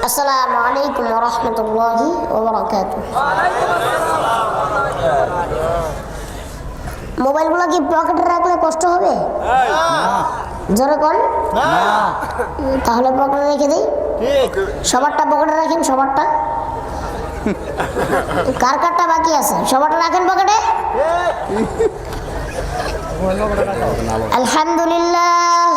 আসসালামু আলাইকুম ওয়া রাহমাতুল্লাহি ওয়া বারাকাতুহু। মোবাইলগুলো কি পকেটে রাখলে কষ্ট হবে? জোরে কোন? তাহলে পকেটে রেখে দিই। সবারটা পকেটে রাখেন, সবারটা। কার কারটা বাকি আছে? সবারটা রাখেন পকেটে। আলহামদুলিল্লাহ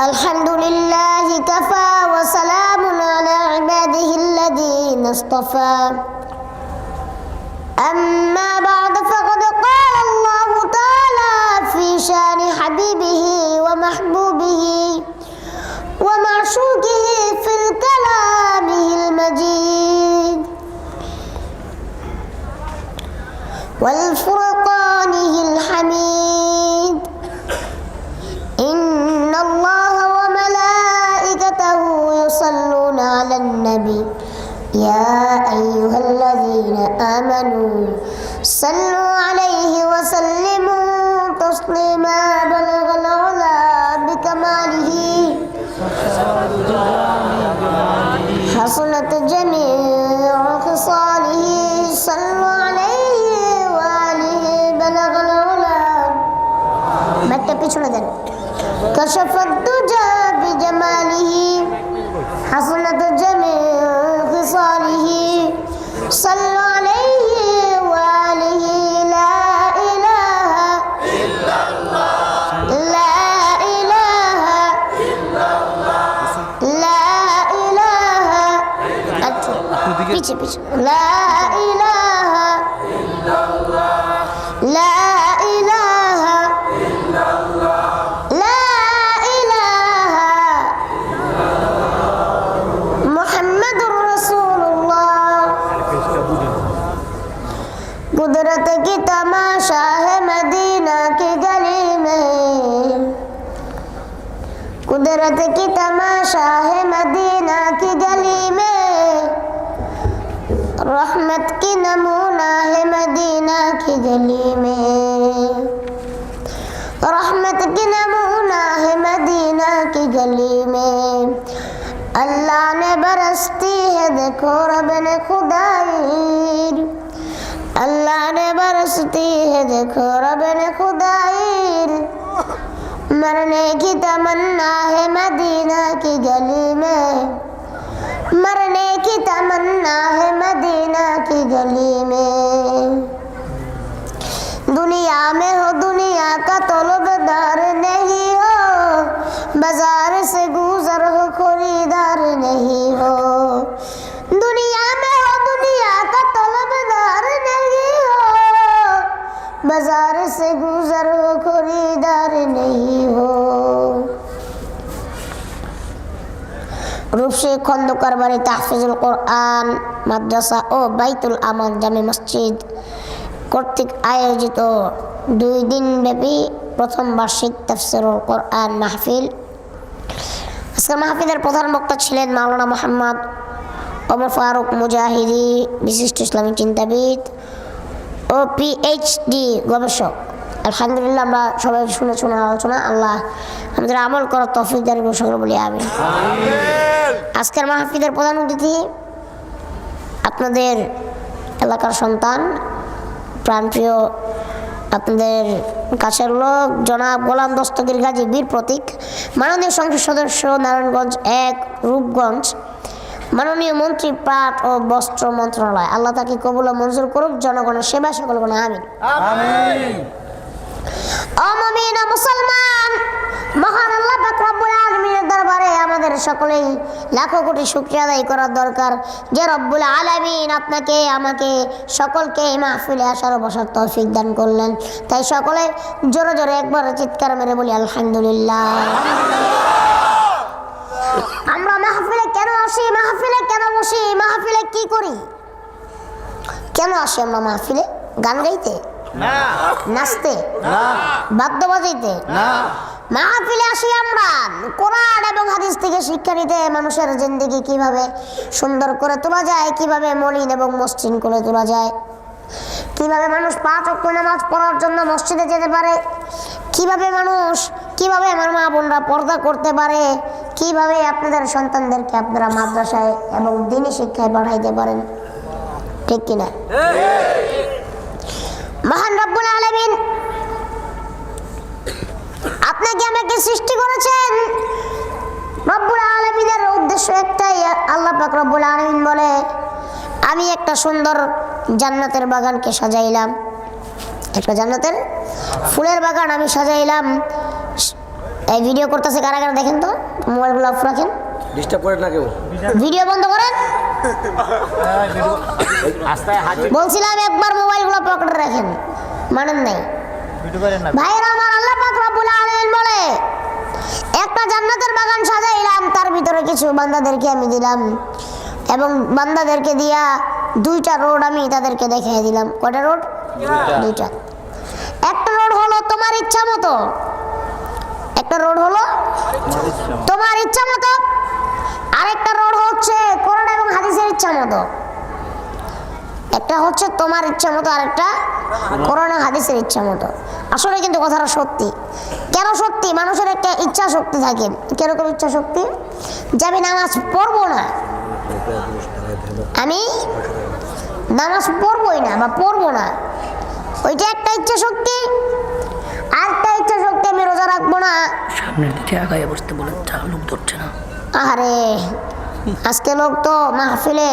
আলহামদুলিল্লাহি কাফা ওয়া সালামুন আলা ইবাদিহিল্লাযীনা ইসতাফা। أما بعد فقد قال الله تعالى في شان حبيبه ومحبوبه ومعشوقه في كلامه المجيد والفرقانه الحميد. إن الله وملائكته يصلون على النبي يا أيها الذين آمنوا صلوا عليه وسلموا تسليما. بلغ العلا بكماله حصلت جميع خصاله. صلوا عليه وآله بلغ العلا. بكتب পিছনে দেন। كشف الدجى بجماله حصلت جميع خصاله. صلوا عليه وآله. لا إله إلا الله لا إله إلا الله لا إله لا إله إلا الله لا إله إلا الله لا إله محمد رسول الله. कुदरत की तमाशा है मदीना की गली में. कुदरत की तमाशा है मदीना की गली में. रहमत की नमूना है मदीना की गली में. रहमत की नमूना है मदीना की गली में. अल्लाह ने बरसती है देखो रब ने खुदाई. अल्लाह ने बरसती है देखो रब ने खुदाई. मरने की तमन्ना है मदीना की गली में. मरने की तमन्ना है मदीना की गली में. दुनिया में हो दुनिया का तलबदार नहीं हो. बाजार से गुजर हो खरीदार नहीं हो. दुनिया में हो दुनिया का तलबदार नहीं हो. बाजार से गुजर हो खरीदार नहीं हो. রূপসী খন্দকার বাড়ি তাহফিজুল কোরআন মাদ্রাসা ও বাইতুল আমান জামে মসজিদ কর্তৃক আয়োজিত 2 দিন ব্যাপী প্রথম বার্ষিক তাফসীরুল কোরআন মাহফিল। আজকের মাহফিলের প্রধান বক্তা ছিলেন মাওলানা মোহাম্মদ ওমর ফারুক মুজাহিদি, বিশিষ্ট ইসলামী চিন্তাবিদ ও পিএইচডি গবেষক। আলহামদুলিল্লাহ, আমরা সবাই শুনে আলোচনা আল্লাহ আমাদের আমল করার তৌফিক দান করুন, সকলে বলি আমিন। আজকের মাহফিলের প্রধান অতিথি আপনাদের এলাকার সন্তান, প্রাণপ্রিয়, আপনাদের কাছের লোক জনাব গোলাম দস্তগীর গাজী বীর প্রতীক, মাননীয় সংসদ সদস্য নারায়ণগঞ্জ 1 রূপগঞ্জ, মাননীয় মন্ত্রী পাট ও বস্ত্র মন্ত্রণালয়। আল্লাহ তাকে কবুল ও মঞ্জুর করুক, জনগণের সেবা সকল বলে আমিন। মুমিন মুসলমান, মহান আল্লাহ পাক রব্বুল আলামিনের দরবারে আমাদের সকলেই লাখো কোটি শুকরিয়া আদায় করার দরকার যে রব্বুল আলামিন আপনাকে আমাকে সকলকে এই মাহফিলে আসার ও বসার তৌফিক দান করলেন। তাই সকলে জোরে জোরে একবার চিৎকার মেরে বলি আলহামদুলিল্লাহ। আমরা মাহফিলে কেন আসি, মাহফিলে কেন বসি, মাহফিলে কি করি, কেন আসি আমরা মাহফিলে? গান গাইতে না, নাচতে না, বাদ্য বাজাইতে না। মাহফিলে আসি আমরা কোরআন এবং হাদিস থেকে শিক্ষা নিতে, মানুষের জিন্দেগি কিভাবে সুন্দর করে তোলা যায়, কিভাবে মলিন এবং মসৃণ করে তোলা যায়, কিভাবে মানুষ 5 ওয়াক্ত নামাজ পড়ার জন্য মসজিদে যেতে পারে, কিভাবে আমার মা বোনরা পর্দা করতে পারে, কিভাবে আপনাদের সন্তানদেরকে আপনারা মাদ্রাসায় এবং দ্বীনি শিক্ষায় পাঠাইতে পারেন, ঠিক কিনা? মহান রব্বুল আলামিন আপনাকে আমাকে সৃষ্টি করেছেন, রব্বুল আলামিনের উদ্দেশ্য একটাই। আল্লাহ পাক রব্বুল আলামিন বলে, আমি একটা সুন্দর জান্নাতের বাগানকে সাজাইলাম, একটা জান্নাতের ফুলের বাগান আমি সাজাইলাম। এই ভিডিও করতেছে কারা কারা দেখেন তো, মোবাইলগুলো অফ রাখেন, ডিস্টার্ব করেন না কেউ, ভিডিও বন্ধ করেন। বলছিলাম একবার মোবাইলগুলো পকেটে রাখেন, মানেন নাই ভাইরা আমার। আল্লাহ পাক রব্বুল আলামিন বলে, একটা জান্নাতের বাগান সাজাইলাম, তার ভিতরে কিছু বান্দাদেরকে আমি দিলাম এবং বান্দাদেরকে দিয়া দুইটা রোড আমি তাদেরকে দেখিয়ে দিলাম। কয়টা রোড? দুইটা। একটা রোড হলো তোমার ইচ্ছা মতো, একটা রোড হলো তোমার ইচ্ছা মতো, আরেকটা রোড হচ্ছে কোরআন এবং হাদিসের ইচ্ছা মতো। একটা হচ্ছে তোমার ইচ্ছা মতো, আরেকটা কোরআন এবং হাদিসের ইচ্ছা মতো। আসলে কিন্তু কথাটা সত্যি। কেন সত্যি? মানুষের একটা ইচ্ছা শক্তি থাকে। কিরকম ইচ্ছা শক্তি? যে আমি নামাজ পড়বো না, আমি নামাজ পড়বই না বা পড়বো না, ওইটা একটা ইচ্ছা শক্তি। আরেকটা ইচ্ছা শক্তি, আমি রোজা রাখবো না। সামনের দিকে আগায় বসতে বলেন, লোক ধরছে না। আরে আজকে লোক তো মাহফিলে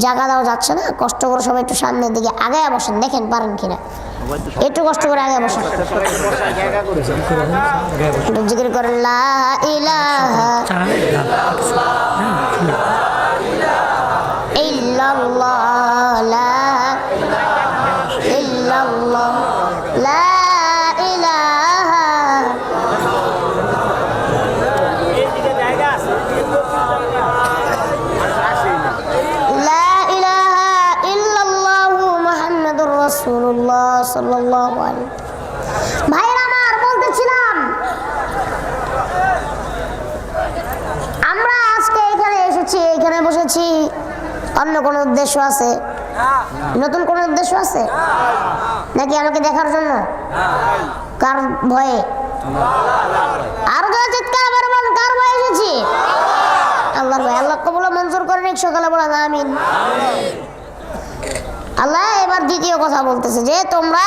জায়গা দেওয়া যাচ্ছে না, কষ্ট করে সবাই একটু সামনের দিকে আগায় বসেন, দেখেন পারেন কিনা, একটু কষ্ট করে আগে বসেন, জিকির করেন লা ইলাহা ইল্লাল্লাহ, লা ইল্লাল্লাহ, লা ইলাহা। লা ইলাহা ইল্লাল্লাহু মুহাম্মাদুর রাসূলুল্লাহ সাল্লাল্লাহু আলাইহি। ভাইরা আমার, বলতেছিলাম আমরা আজকে এখানে এসেছি, এখানে বসেছি, অন্য কোনো উদ্দেশ্য আছে? নতুন কোনো উদ্দেশ্য আছে নাকি আমাকে দেখার জন্য? কার ভয়ে? আরো যারা চিৎকার করে বলেন, কার ভয়ে এসেছি? আল্লাহর ভয়ে। আল্লাহ কবুল মঞ্জুর করেন, সকালে বলেন আমিন। আল্লাহ এবার দ্বিতীয় কথা বলতেছে যে তোমরা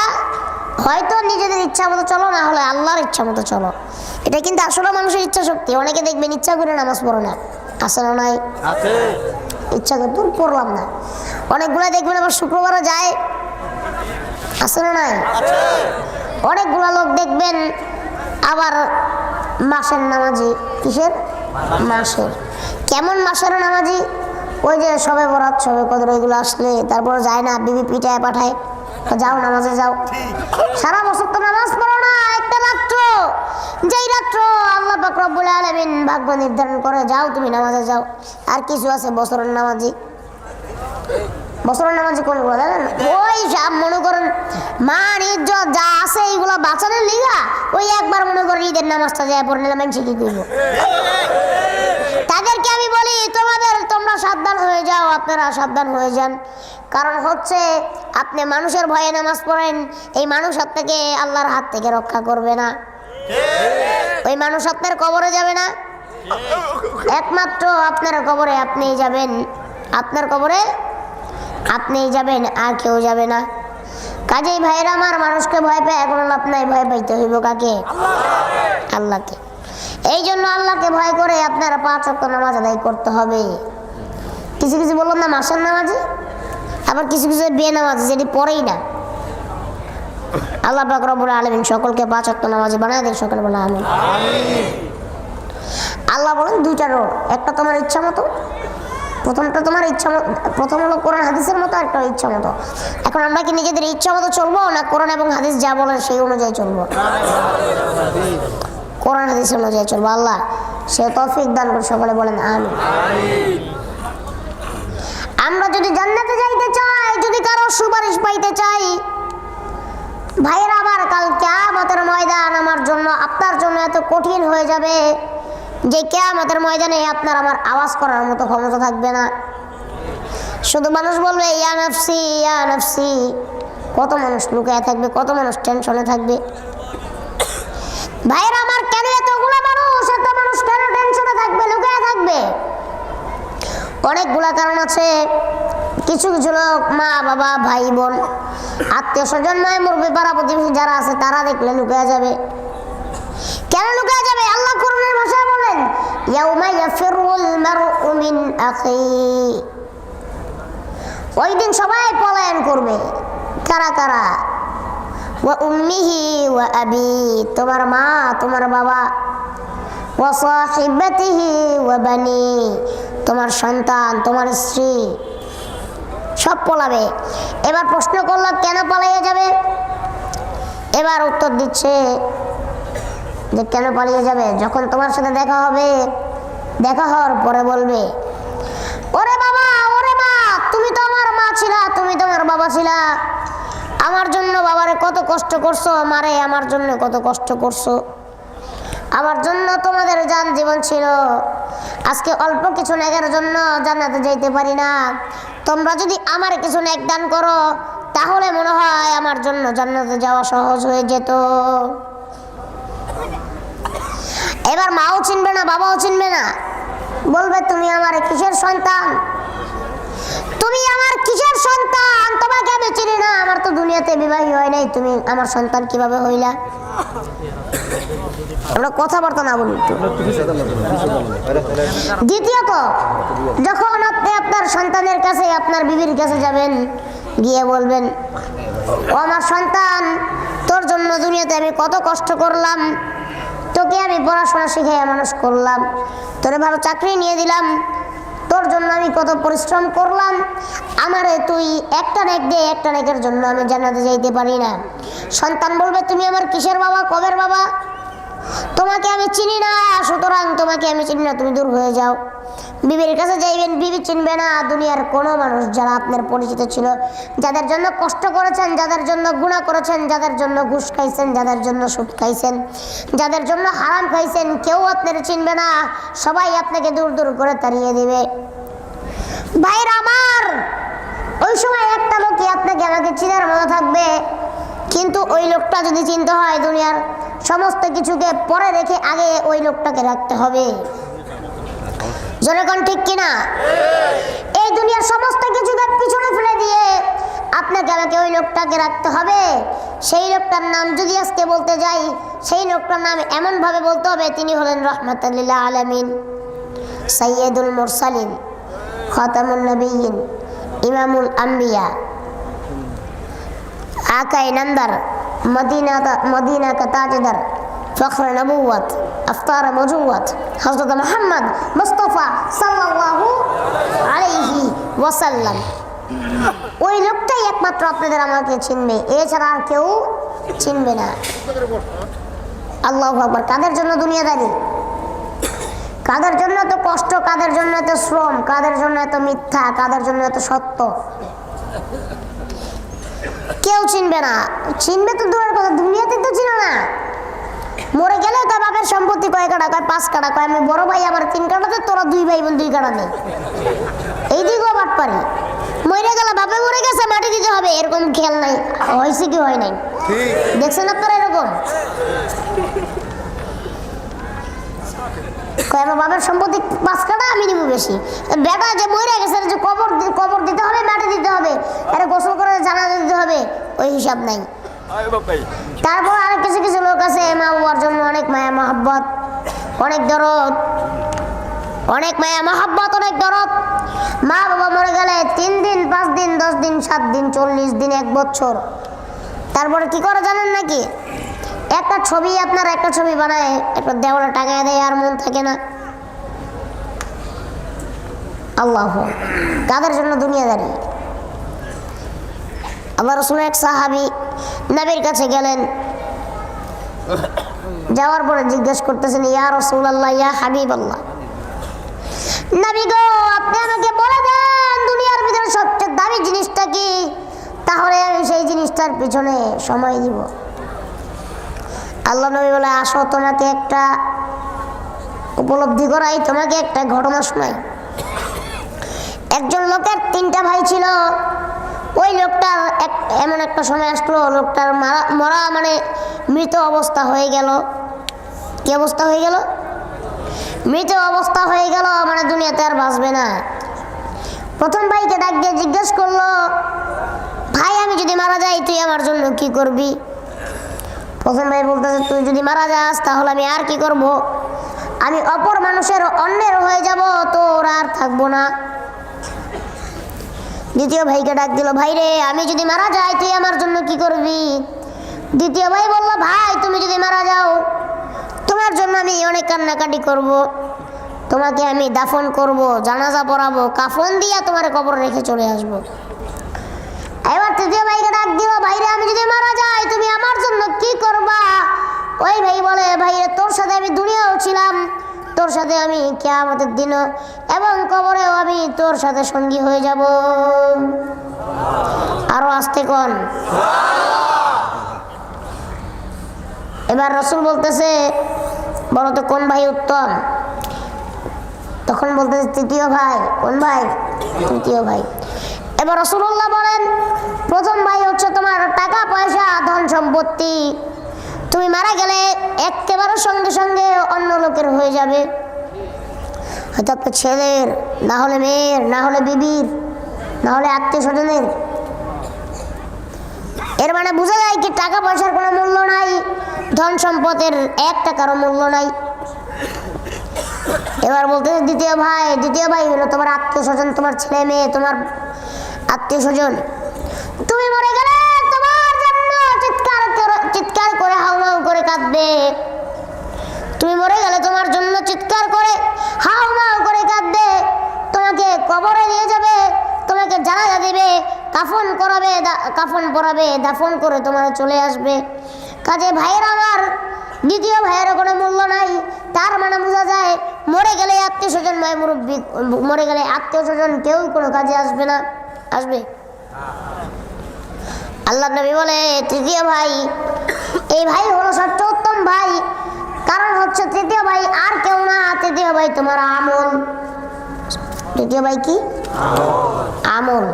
হয়তো নিজেদের ইচ্ছা মতো চলো, না হলে আল্লাহর ইচ্ছা মতো চলো। এটা কিন্তু আসলে মানুষের ইচ্ছা শক্তি। অনেকে দেখবেন ইচ্ছা করে নামাজ পড়ে না, আছে না নাই? ইচ্ছা করে তোর পড়লাম না। অনেকগুলো দেখবেন আবার শুক্রবারও যায়, আছে না নাই? অনেকগুলো লোক দেখবেন আবার মাসের নামাজি। কিসের? মাসের। কেমন মাসের নামাজি? ওই যে সবে বরাত, সবে কদর, ওইগুলো আসলে তারপর যায় না, বিবি পিটায় পাঠায়, যাও নামাজে যাও। সারা বছর তো নামাজ পড়ো না, একটা রাত্র, যেই রাত্র আল্লাহ পাক রব্বুল আলামিন ভাগ্য নির্ধারণ করে, যাও তুমি নামাজে যাও। আর কিছু আছে বছরের নামাজি। বছরের নামাজি কোনগুলো জানেন? ওই সব মনে করেন মান ইজ্জত যা আছে এইগুলো বাঁচানোর লিগা ওই একবার মনে করেন ঈদের নামাজটা যায় পড়ে নিলাম, মানুষ কি করবো? তাদেরকে আমি বলি তোমরা সাবধান হয়ে যাও, আপনারা সাবধান হয়ে যান। কারণ হচ্ছে আপনি মানুষের ভয়ে নামাজ পড়েন, এই মানুষ আপনাকে আল্লাহর হাত থেকে রক্ষা করবে না। ওই মানুষ আপনার কবরে যাবে না, একমাত্র আপনার কবরে আপনিই যাবেন, আপনার কবরে আপনিই যাবেন, আর কেউ যাবে না। কাজেই ভাইরা আমার, মানুষকে ভয় পায় এখন লাভ নাই, ভয় পাইতে হইব কাকে? আল্লাহকে। এই জন্য আল্লাহকে ভয় করে আপনারা 5 ওয়াক্ত নামাজ আদায় করতে হবে। কিছু কিছু বললাম না মাসের নামাজি, আবার কিছু কিছু বেনামাজি যেটি পড়েই না। আল্লাহ পাক রব্বুল আলামিন সকলকে 5 ওয়াক্ত নামাজি বানায় দেন, সকলে বলে আমিন। আল্লাহ বলেন দুইটা রোড, একটা তোমার ইচ্ছা মতো, প্রথমটা তোমার ইচ্ছা মতো, প্রথম হলো কোরআন হাদিসের মতো, একটা ইচ্ছা মতো। এখন আমরা কি নিজেদের ইচ্ছা মতো চলবো, না কোরআন এবং হাদিস যা বলে সেই অনুযায়ী চলবো? কোরআন হাদিস অনুযায়ী চলবো। আল্লাহ সে তৌফিক দান করে, সকলে বলেন আমিন। আমরা যদি জান্নাতে যাইতে চাই, যদি কারো সুপারিশ পাইতে চাই, ভাইয়েরা আমার, কাল কিয়ামতের ময়দান আমার জন্য আপনার জন্য এত কঠিন হয়ে যাবে যে কিয়ামতের ময়দানে আপনার আমার আওয়াজ করার মতো ক্ষমতা থাকবে না। শুধু মানুষ বলবে ইয়া নাফসি ইয়া নাফসি। কত মানুষ লুকায় থাকবে, কত মানুষ টেনশনে থাকবে। ভাইয়েরা আমার, কেন এতগুলো মানুষ, এত মানুষ কেন টেনশনে থাকবে? করবে? অনেকগুলা কারণ আছে। কিছু কিছু লোক মা বাবা ভাই বোন আত্মীয় স্বজন নয় মুরব্বী পাড়া প্রতিবেশী যারা আছে তারা দেখলে লুকিয়ে যাবে। কেন লুকিয়ে যাবে? আল্লাহ কোরআনের ভাষায় বলেন ইয়াউমা ইয়াফিরুল মারউ মিন আখি, ওই দিন সবাই পলায়ন করবে। কারা কারা? ওয়া উম্মিহি ওয়া আবি, তোমার মা তোমার বাবা, ওয়া সাহিবাতিহি ওয়া বানি, তোমার সন্তান তোমার স্ত্রী, সব পলাবে। এবার প্রশ্ন করলাম কেন পালিয়ে যাবে? এবার উত্তর দিচ্ছে যে কেন পালিয়ে যাবে? যখন তোমার সাথে দেখা হবে, দেখা হওয়ার পরে বলবে ওরে বাবা ওরে মা, তুমি তো আমার মা ছিলা, তুমি তো আমার বাবা ছিলা, আমার জন্য বাবারে কত কষ্ট করছো, মারে আমার জন্য কত কষ্ট করছো, আমার জন্য তোমাদের জান জীবন ছিল, আজকে অল্প কিছু নেকের জন্য জান্নাতে যাইতে পারি না, তোমরা যদি আমার কিছু নেক দান করো তাহলে মনে হয় আমার জন্য জান্নাতে যাওয়া সহজ হয়ে যেত। এবার মাও চিনবে না বাবাও চিনবে না, বলবে তুমি আমার কিসের সন্তান, তুমি আমার কিসের সন্তান, তোমাকে আমি চিনি না, আমার তো দুনিয়াতে বিবাহী হয় নাই, তুমি আমার সন্তান কিভাবে হইলা? আমরা কথাবার্তা না বলি একটু। দ্বিতীয়ত, যখন আপনি আপনার সন্তানের কাছে আপনার বিবির কাছে যাবেন, গিয়ে বলবেন ও আমার সন্তান, তোর জন্য দুনিয়াতে আমি কত কষ্ট করলাম, তোকে আমি পড়াশোনা শিখাইয়া মানুষ করলাম, তোরে ভালো চাকরি নিয়ে দিলাম, তোর জন্য আমি কত পরিশ্রম করলাম, আমারে তুই একটা নেক দে, একটা নেকের জন্য আমি জান্নাতে যাইতে পারি না। সন্তান বলবে তুমি আমার কিসের বাবা, কবের বাবা, তোমাকে আমি চিনি না, সুতরাং তোমাকে আমি চিনি না, তুমি দূর হয়ে যাও। বিবির কাছে যাইবেন, বিবি চিনবে না। দুনিয়ার কোনো মানুষ যারা আপনার পরিচিত ছিল, যাদের জন্য কষ্ট করেছেন, যাদের জন্য গুনাহ করেছেন, যাদের জন্য ঘুষ খাইছেন, যাদের জন্য সুদ খাইছেন, যাদের জন্য হারাম খাইছেন, কেউ আপনার চিনবে না, সবাই আপনাকে দূর দূর করে তাড়িয়ে দিবে। ভাইরা আমার, ওই সময় একটা লোকই আপনাকে আমাকে চিনার মতো থাকবে, কিন্তু ওই লোকটা যদি চিনতে হয় দুনিয়ার সমস্ত কিছুকে পরে রেখে আগে ওই লোকটাকে রাখতে হবে। জনগণ ঠিক কিনা? এই দুনিয়ার সমস্ত কিছুকে পিছনে ফেলে দিয়ে আপনাকে আমাকে ওই লোকটাকে রাখতে হবে। সেই লোকটার নাম যদি আজকে বলতে যাই, সেই লোকটার নাম এমনভাবে বলতে হবে তিনি হলেন রাহমাতাল লিল আলামিন, সাইয়্যিদুল মুরসালিন, খাতামুন নবিয়্যিন, ইমামুল আম্বিয়া, आका नंदर, मदीना का ताजदर, फ़ख्र नबूवत, अफ्तार मजूवत, हज़रत मोहम्मद मुस्तफ़ा सल्लल्लाहु अलैहि वसल्लम। ওই লোকটাই একমাত্র আপনাদের আমাকে চিনবে, এছাড়া আর কেউ চিনবে না। আল্লাহু আকবার। কাদের জন্য দুনিয়াদারি, কাদের জন্য এত কষ্ট, কাদের জন্য এত শ্রম, কাদের জন্য এত মিথ্যা, কাদের জন্য এত সত্য? কেউ চিনবে না। চিনবে তো দূরের কথা, দুনিয়াতে তো চিনো না। মরে গেলে তার বাপের সম্পত্তি কয় কাটা, কয় 5 কাটা, কয় আমি বড় ভাই আমার 3 কাটাতে, তোরা 2 ভাই বোন 2 কাটা নেই। এই দিকেও বাট পারি। মরে গেলে বাপে মরে গেছে মাটি দিতে হবে, এরকম খেয়াল নাই, হয়েছে কি হয় নাই। দেখছেন আপনারা এরকম? কয় আমার বাপের সম্পত্তি 5 কাটা, আমি নিব বেশি। বেটা যে মরে গেছে, যে কবর দিতে হবে, মাটি দিতে হবে, আরে গোসল করে জানাজা দিতে হবে, ওই হিসাব নাই। তারপর আর কিছু কিছু লোক আছে মা বাবার জন্য অনেক মায়া মহব্বত, অনেক দরদ, অনেক মায়া মহব্বত, অনেক দরদ। মা বাবা মরে গেলে 3 দিন 5 দিন 10 দিন 7 দিন 40 দিন 1 বছর, তারপরে কি করে জানেন নাকি? একটা ছবি, আপনার একটা ছবি বানায় একটা দেওয়ালে টাঙায় দেয়, আর মন থাকে না। আল্লাহ, কাদের জন্য দুনিয়াদারি? আল্লাহ রাসূলের এক সাহাবী নবীর কাছে গেলেন, যাওয়ার পরে জিজ্ঞেস করতেছেন ইয়া রাসূলুল্লাহ, ইয়া হাবিবাল্লাহ, নবী গো আপনি আমাকে বলে দেন দুনিয়ার ভিতরে সবচেয়ে দামি জিনিসটা কি, তাহলে আমি সেই জিনিসটার পিছনে সময় দিব। আল্লাহ নবী বলে আসো তোমাকে একটা উপলব্ধি করাই, তোমাকে একটা ঘটনা শোনাই। একজন লোকের 3টা ভাই ছিল। ওই লোকটার এমন একটা সময় আসলো, লোকটার মরা মানে মৃত অবস্থা হয়ে গেল। কি অবস্থা হয়ে গেল? মৃত অবস্থা হয়ে গেল, মানে দুনিয়াতে আর বাঁচবে না। প্রথম ভাইকে ডাক দিয়ে জিজ্ঞেস করলো, ভাই আমি যদি মারা যাই তুই আমার জন্য কি করবি? প্রথম ভাই বলতেছে, তুই যদি মারা যাস তাহলে আমি আর কি করব? আমি অপর মানুষের অন্যের হয়ে যাব, তোর আর থাকবো না। দ্বিতীয় ভাইকে ডাক দিল, ভাই রে আমি যদি মারা যাই তুই আমার জন্য কি করবি? দ্বিতীয় ভাই বলল, ভাই তুমি যদি মারা যাও তোমার জন্য আমি অনেক কান্নাকাটি করব, তোমাকে আমি দাফন করব, জানাজা পড়াবো, কাফন দিয়া তোমার কবর রেখে চলে আসবো। এবার তৃতীয় ভাইকে ডাক দিল, ভাই রে আমি যদি মারা যাই তুমি আমার জন্য কি করবা? ওই ভাই বলে, ভাই রে তোর সাথে আমি দুনিয়াও ছিলাম, তোর সাথে আমি কিয়ামতের দিনও এবং কবরেও আমি তোর সাথে সঙ্গী হয়ে যাব। আরো আস্তে কোন। এবার রাসূল বলতেছে, বলো তো কোন ভাই উত্তম? তখন বলতেছে তৃতীয় ভাই। কোন ভাই? তৃতীয় ভাই। এবার রাসূলুল্লাহ বলেন, প্রথম ভাই হচ্ছে তোমার টাকা পয়সা ধন সম্পত্তি, তুমি মারা গেলে একেবারে সঙ্গে সঙ্গে অন্য লোকের হয়ে যাবে, হয়তো আপনার ছেলের, না হলে মেয়ের, না হলে বিবির, না হলে আত্মীয় স্বজনের। এর মানে বোঝা যায় কি টাকা পয়সার কোনো মূল্য নাই, ধন সম্পদের 1 টাকারও মূল্য নাই। এবার বলতে দ্বিতীয় ভাই হলো তোমার আত্মীয় স্বজন, তোমার ছেলে মেয়ে, তোমার আত্মীয় স্বজন। তুমি মরে গেলে তোমার জন্য চিৎকার করে হাউমাউ করে কাঁদবে। তুমি মরে গেলে তোমার জন্য চিৎকার করে হাউমাউ করে কাঁদবে, তোমাকে কবরে নিয়ে যাবে, তোমাকে জানাজা দিবে, কাফন করাবে, কাফন পরাবে, দাফন করে তোমার চলে আসবে। কাজে ভাইয়ের আমার দ্বিতীয় ভাইয়েরও কোনো মূল্য নাই। তার মানে বোঝা যায় মরে গেলে আত্মীয় স্বজন ভাই মুরব্বী, মরে গেলে আত্মীয় স্বজন কেউ কোনো কাজে আসবে না। আসবে? আল্লাহ নবী বলে তৃতীয় ভাই, এই ভাই হলো সবচেয়ে উত্তম ভাই। কারণ হচ্ছে তৃতীয় ভাই আর কেউ না, তৃতীয় ভাই তোমার আমল। তৃতীয় ভাই কি? আমল।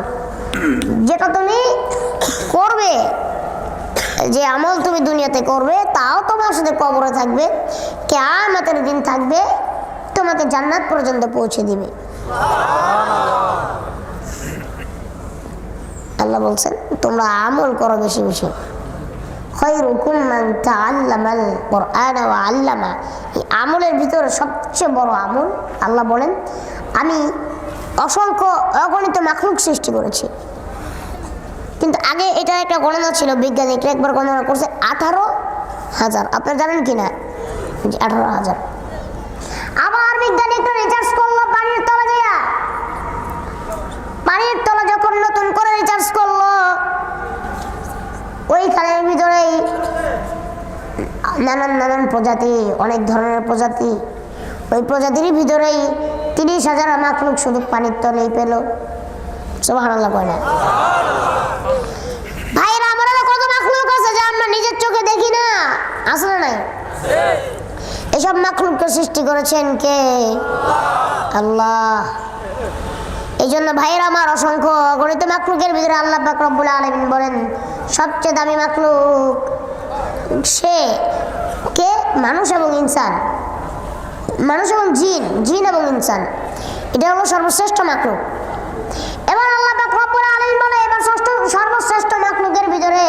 যেটা তুমি করবে, যে আমল তুমি দুনিয়াতে করবে তাও তোমার সাথে কবরে থাকবে, কিয়ামতের দিন থাকবে, তোমাকে জান্নাত পর্যন্ত পৌঁছে দিবে। আল্লাহ বলছেন তোমরা আমল করো বেশি বেশি। খায়রুকুম মান তাআল্লামাল কুরআনা ওয়া আল্লামা। এই আমলের ভিতরে সবচেয়ে বড় আমল, আল্লাহ বলেন আমি অসংখ্য অগণিত মাখলুক সৃষ্টি করেছি। কিন্তু আগে এটা একটা গণনা ছিল, বিজ্ঞানীরা একবার গণনা করছে 18,000। আপনারা জানেন কি না? 18,000। আবার বিজ্ঞানী একটু রিসার্চ করলো পানির তলা যাইয়া, পানির তলা যখন নতুন করে রিসার্চ করলো, ওইখানের ভিতরেই নানান প্রজাতি, অনেক ধরনের প্রজাতি, ওই প্রজাতির ভিতরেই 30,000 মাখলুক শুধু পানির তলেই পেল। সুবহানাল্লাহ কয় না? ভাইরা আমার কত মাখলুক আছে যা আমরা নিজের চোখে দেখি না, আছে না নাই? এসব মাখলুককে সৃষ্টি করেছেন কে? আল্লাহ। এই জন্য ভাইরা আমার অসংখ্য অগণিত মাখলুকের ভিতরে আল্লাহ পাক রব্বুল আলামিন বলেন সবচেয়ে দামি মাখলুক সে কে? মানুষ এবং ইনসান, মানুষ এবং জিন এবং ইনসান, এটা হলো সর্বশ্রেষ্ঠ মাখলুক। এবার আল্লাহ পাক রব্বুল আলামিন বলে এবার সর্বশ্রেষ্ঠ মাখলুকের ভিতরে,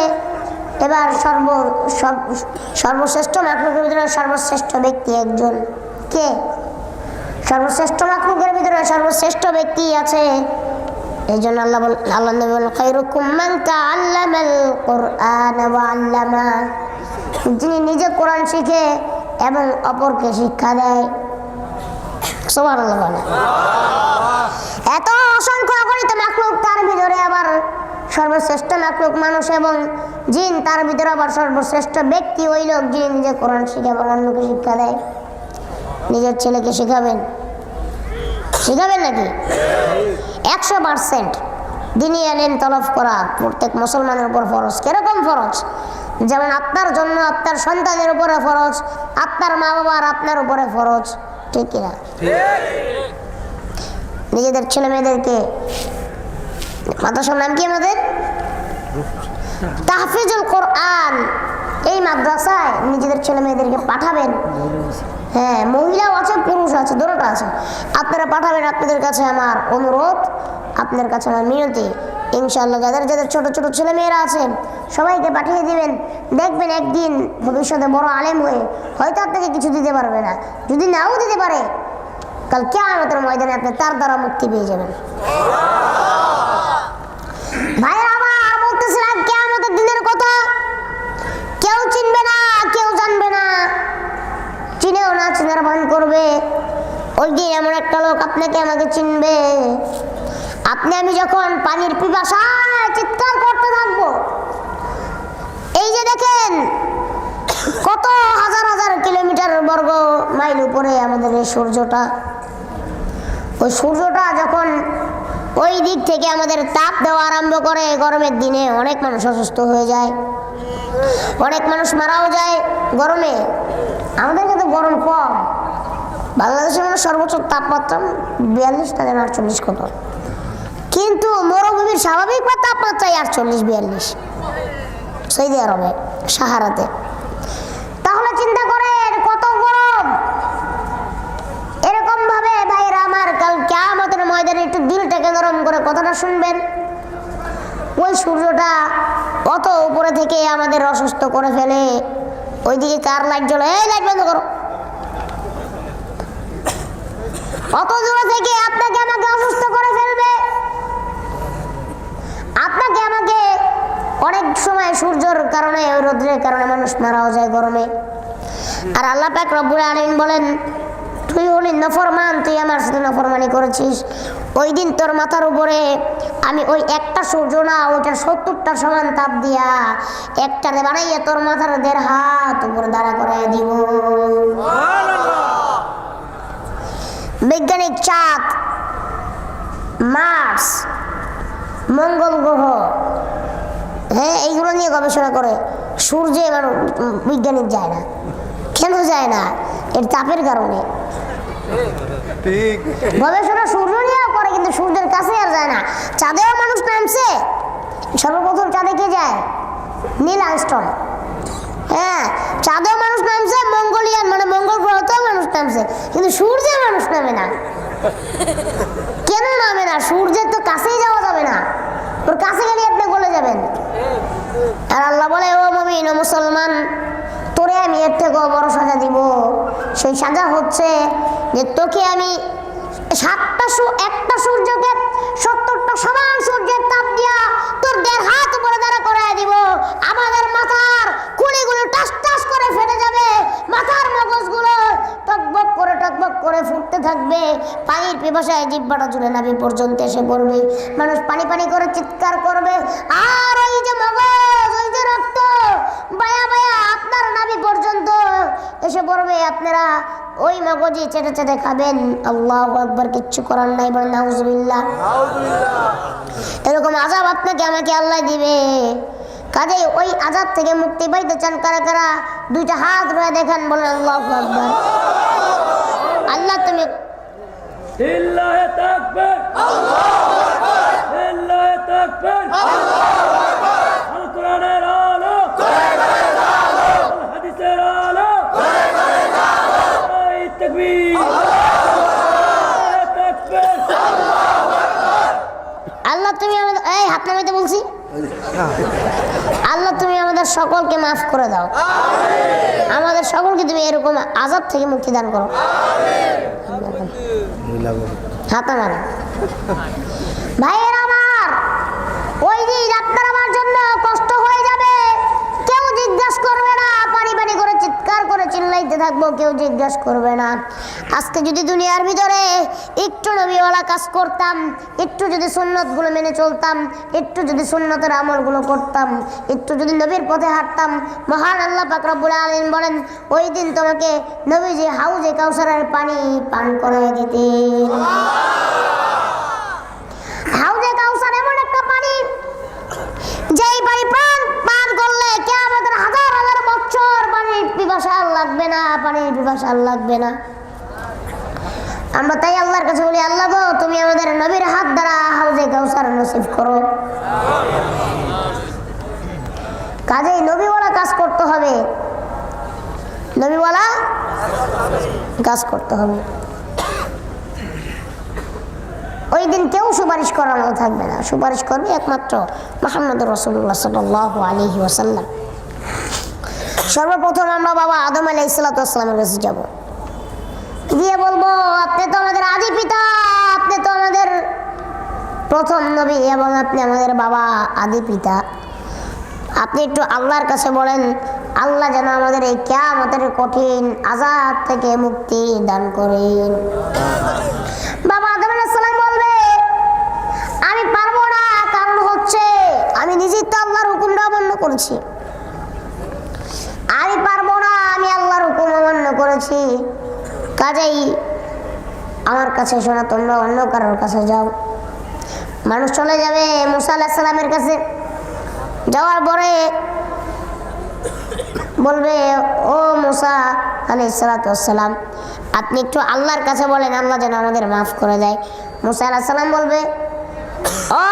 এবার সর্বশ্রেষ্ঠ মাখলুকের ভিতরে সর্বশ্রেষ্ঠ ব্যক্তি একজন কে? সর্বশ্রেষ্ঠ মাখলুকের ভিতরে সর্বশ্রেষ্ঠ ব্যক্তি আছে। এই জন্য আল্লাহ নবী বলেন খায়রুকুম মান তাআল্লামাল কুরআনা ওয়া আল্লামা। যিনি নিজে কোরআন শিখে এবং অপরকে শিক্ষা দেয়। সুবহানাল্লাহ। এত অসংখ্য অগণিত মাখলুক, তার ভিতরে আবার সর্বশ্রেষ্ঠ মাখলুক মানুষ এবং জিন, তার ভিতরে আবার সর্বশ্রেষ্ঠ ব্যক্তি ওই লোক যিনি নিজে কোরআন শিখে এবং অন্যকে শিক্ষা দেয়। নিজের ছেলেকে শিখাবেন নাকি? 100% দিনী ইলম তলব করা প্রত্যেক মুসলমানের উপর ফরজ। কিরকম ফরজ? যেমন আপনার জন্য আপনার সন্তানের উপরে ফরজ, আপনার মা বাবার আপনার উপরে ফরজ, ঠিক কিনা? নিজেদের ছেলে মেয়েদেরকে, মাদ্রাসার নাম কি আমাদের? তাহফিজুল কোরআন। এই মাদ্রাসায় নিজেদের ছেলে মেয়েদেরকে পাঠাবেন। হ্যাঁ, মহিলাও আছে, পুরুষ আছে, দুটোটা আছে। আপনারা পাঠাবেন, আপনাদের কাছে আমার অনুরোধ, আপনার কাছে আমার মিনতি। ইনশাআল্লাহ যাদের যাদের ছোট ছোট ছেলে মেয়েরা আছেন সবাইকে পাঠিয়ে দিবেন। দেখবেন একদিন ভবিষ্যতে বড় আলেম হয়ে হয়তো আপনাকে কিছু দিতে পারবে না, যদি নাও দিতে পারে, কাল কিয়ামতের ময়দানে আপনি তার দ্বারা মুক্তি পেয়ে যাবেন। ভাইরা আমার, বলতেছিলাম কিয়ামতের দিনের কথা। কেউ চিনবে না, কেউ জানবে না, চিনেও না চিনার ভান করবে। ওই দিন এমন একটা লোক আপনাকে আমাকে চিনবে, আপনি আমি যখন পানির পিপাসায় চিৎকার করতে থাকবো। এই যে দেখেন কত হাজার হাজার কিলোমিটার বর্গ মাইল উপরে আমাদের এই সূর্যটা, ওই সূর্যটা যখন ওই দিক থেকে আমাদের তাপ দেওয়া আরম্ভ করে, গরমের দিনে অনেক মানুষ অসুস্থ হয়ে যায়, অনেক মানুষ মারাও যায় গরমে। আমাদের কাছে গরম কম, বাংলাদেশের মানে সর্বোচ্চ তাপমাত্রা 42 না 48 কত, কিন্তু মরুভূমির স্বাভাবিক তাপমাত্রাই 48-42 সৌদি আরবে সাহারাতে। তাহলে চিন্তা করেন কত গরম। এরকম ভাবে ভাইরা আমার, কাল কিয়ামতের ময়দানে একটু দিলটাকে নরম করে কথাটা শুনবেন। ওই সূর্যটা অত উপরে থেকে আমাদের অসুস্থ করে ফেলে, ওইদিকে কার লাইট জ্বলে, এই লাইট বন্ধ করো। অত দূরে থেকে আপনাকে আমাকে অসুস্থ করে ফেলবে। আপনাকে আমাকে অনেক সময় সূর্যের কারণে, ওই রোদ্রের কারণে মানুষ মারাও যায় গরমে। আর আল্লাহ পাক রব্বুল আলামিন বলেন, তুই হলি নাফরমান, তুই আমার সাথে নাফরমানি করেছিস, ওই দিন তোর মাথার উপরে আমি ওই একটা সূর্য না, ওইটার 70টা সমান তাপ দিয়া একটারে বানাইয়া তোর মাথার 1.5 হাত উপরে দাঁড়া করাই দিব। বৈজ্ঞানিক চাঁদ, মার্স, মঙ্গল গ্রহ, হ্যাঁ, এইগুলো নিয়ে গবেষণা করে। সূর্যে মানুষ বিজ্ঞানিক যায় না। কেন যায় না? এর তাপের কারণে। গবেষণা সূর্য নিয়েও করে, কিন্তু সূর্যের কাছে আর যায় না। চাঁদেও মানুষ নামছে, সর্বপ্রথম চাঁদে কে যায়? Neil Armstrong. হ্যাঁ, চাঁদেও মানুষ নামছে, মঙ্গলিয়ান মানে মঙ্গল গ্রহতেও মানুষ নামছে, কিন্তু সূর্যে মানুষ নামে না। কেন নামে না? সূর্যের তো কাছেই যাওয়া যাবে না, ওর কাছে গেলে আপনি গলে যাবেন। আর আল্লাহ বলে, ও মুমিন ও মুসলমান, তোরে আমি এর থেকেও বড় সাজা দিব। সেই সাজা হচ্ছে যে তোকে আমি একটা সূর্যকে 70টা সমান সূর্যের তাপ দিয়া তোর 1.5 হাত উপরে দাঁড়া করায় দিব। আমাদের মাথার কুলিগুলো টাস টাস করে ফেটে যাবে, মাথার মগজগুলো টকবক করে ফুটতে থাকবে, পানির পিপাসায় জিহ্বাটা ঝুলে নাভি পর্যন্ত এসে পড়বে, মানুষ পানি পানি করে চিৎকার করবে। আর ওই যে মগজ, ওই যে রক্ত বায়া বায়া আপনার নাভি পর্যন্ত এসে পড়বে, আপনারা ওই মগজই চেটে চেটে খাবেন। আল্লাহু আকবার, কিচ্ছু করার নাই, বলেন নাউজুবিল্লাহ। এরকম আযাব আপনাকে আমাকে আল্লাহ দিবে। কাজেই ওই আযাব থেকে মুক্তি পাইতে চান কারা কারা? 2টা হাত রয়ে দেখান, বলেন আল্লাহু আকবার। আল্লাহ তুমি লিল্লাহি তাকবীর, আল্লাহু আকবার, লিল্লাহি তাকবীর, আল্লাহু আকবার। আল কোরআনের আলো, করে করে আলো, হাদিসের আলো, করে করে আলো, এই তাকবীর, আল্লাহু আকবার, তাকবীর, আল্লাহু আকবার। আল্লাহ তুমি আমাদের, এই হাত নামাইতে বলছি, আল্লাহ তুমি আমাদের সকলকে মাফ করে দাও, আমিন। আমাদের সকলকে তুমি এরকম আযাব থেকে মুক্তি দান করো, আমিন। হাত নামান। ভাইয়েরা আমার, ওই দিন আপনার আমার জন্য কষ্ট হয়ে যাবে, কেউ জিজ্ঞাসা করবে না, পানি পানি করে চিৎকার করে চিল্লাইতে থাকবো, কেউ জিজ্ঞাসা করবে না। আজকে যদি দুনিয়ার ভিতরে একটু নবীওয়ালা কাজ করতাম, একটু যদি সুন্নতগুলো মেনে চলতাম, একটু যদি সুন্নতের আমলগুলো করতাম, একটু যদি নবীর পথে হাঁটতাম, মহান আল্লাহ পাক রব্বুল আলামিন বলেন, ওই দিন তোমাকে নবীজি হাউজে কাউসারের পানি পান করায় দিতেন। হাউজে কাউসার এমন একটা পানি, যেই পানি পান করলে কিয়ামতের হাজার হাজার বছর পানির পিপাসা লাগবে না, পানির পিপাসা লাগবে না। আমরা তাই আল্লাহর কাছে বলি, আল্লাহ গো, তুমি আমাদের নবীর হাত দ্বারা হাউজে কাউসার নসিব করো। কাজেই নবীওয়ালা কাজ করতে হবে, নবীওয়ালা কাজ করতে হবে। ওই দিন কেউ সুপারিশ করানো থাকবে না, সুপারিশ করবে একমাত্র মুহাম্মদ রাসূলুল্লাহ সাল্লাল্লাহু আলাইহি ওয়াসাল্লাম। সর্বপ্রথম আমরা বাবা আদম আলাইহিস সালামের কাছে যাব, গিয়ে বলবো আপনি তো আমাদের আদি পিতা, আপনি তো আমাদের প্রথম নবী এবং আপনি আমাদের বাবা আদি পিতা। আপনি একটু আল্লাহর কাছে বলেন আল্লাহ যেন আমাদের এই কিয়ামতের কঠিন আযাব থেকে মুক্তি দান করেন। বাবা আদম আলাইহিস সালাম বলবে আমি পারবো না, কারণ হচ্ছে আমি নিজেই তো আল্লাহর হুকুমটা অমান্য করেছি, আমি পারবো না, আমি আল্লাহর হুকুম অমান্য করেছি, কাজেই আমার কাছে শোনা, তোমরা অন্য কারোর কাছে যাও। মানুষ চলে যাবে মুসা আলাইহিস সালামের কাছে, যাওয়ার পরে বলবে ও মুসা আলাইহিস সালাম আপনি একটু আল্লাহর কাছে বলেন আল্লাহ যেন আমাদের মাফ করে দেয়। মুসা আলাইহিস সালাম বলবে ও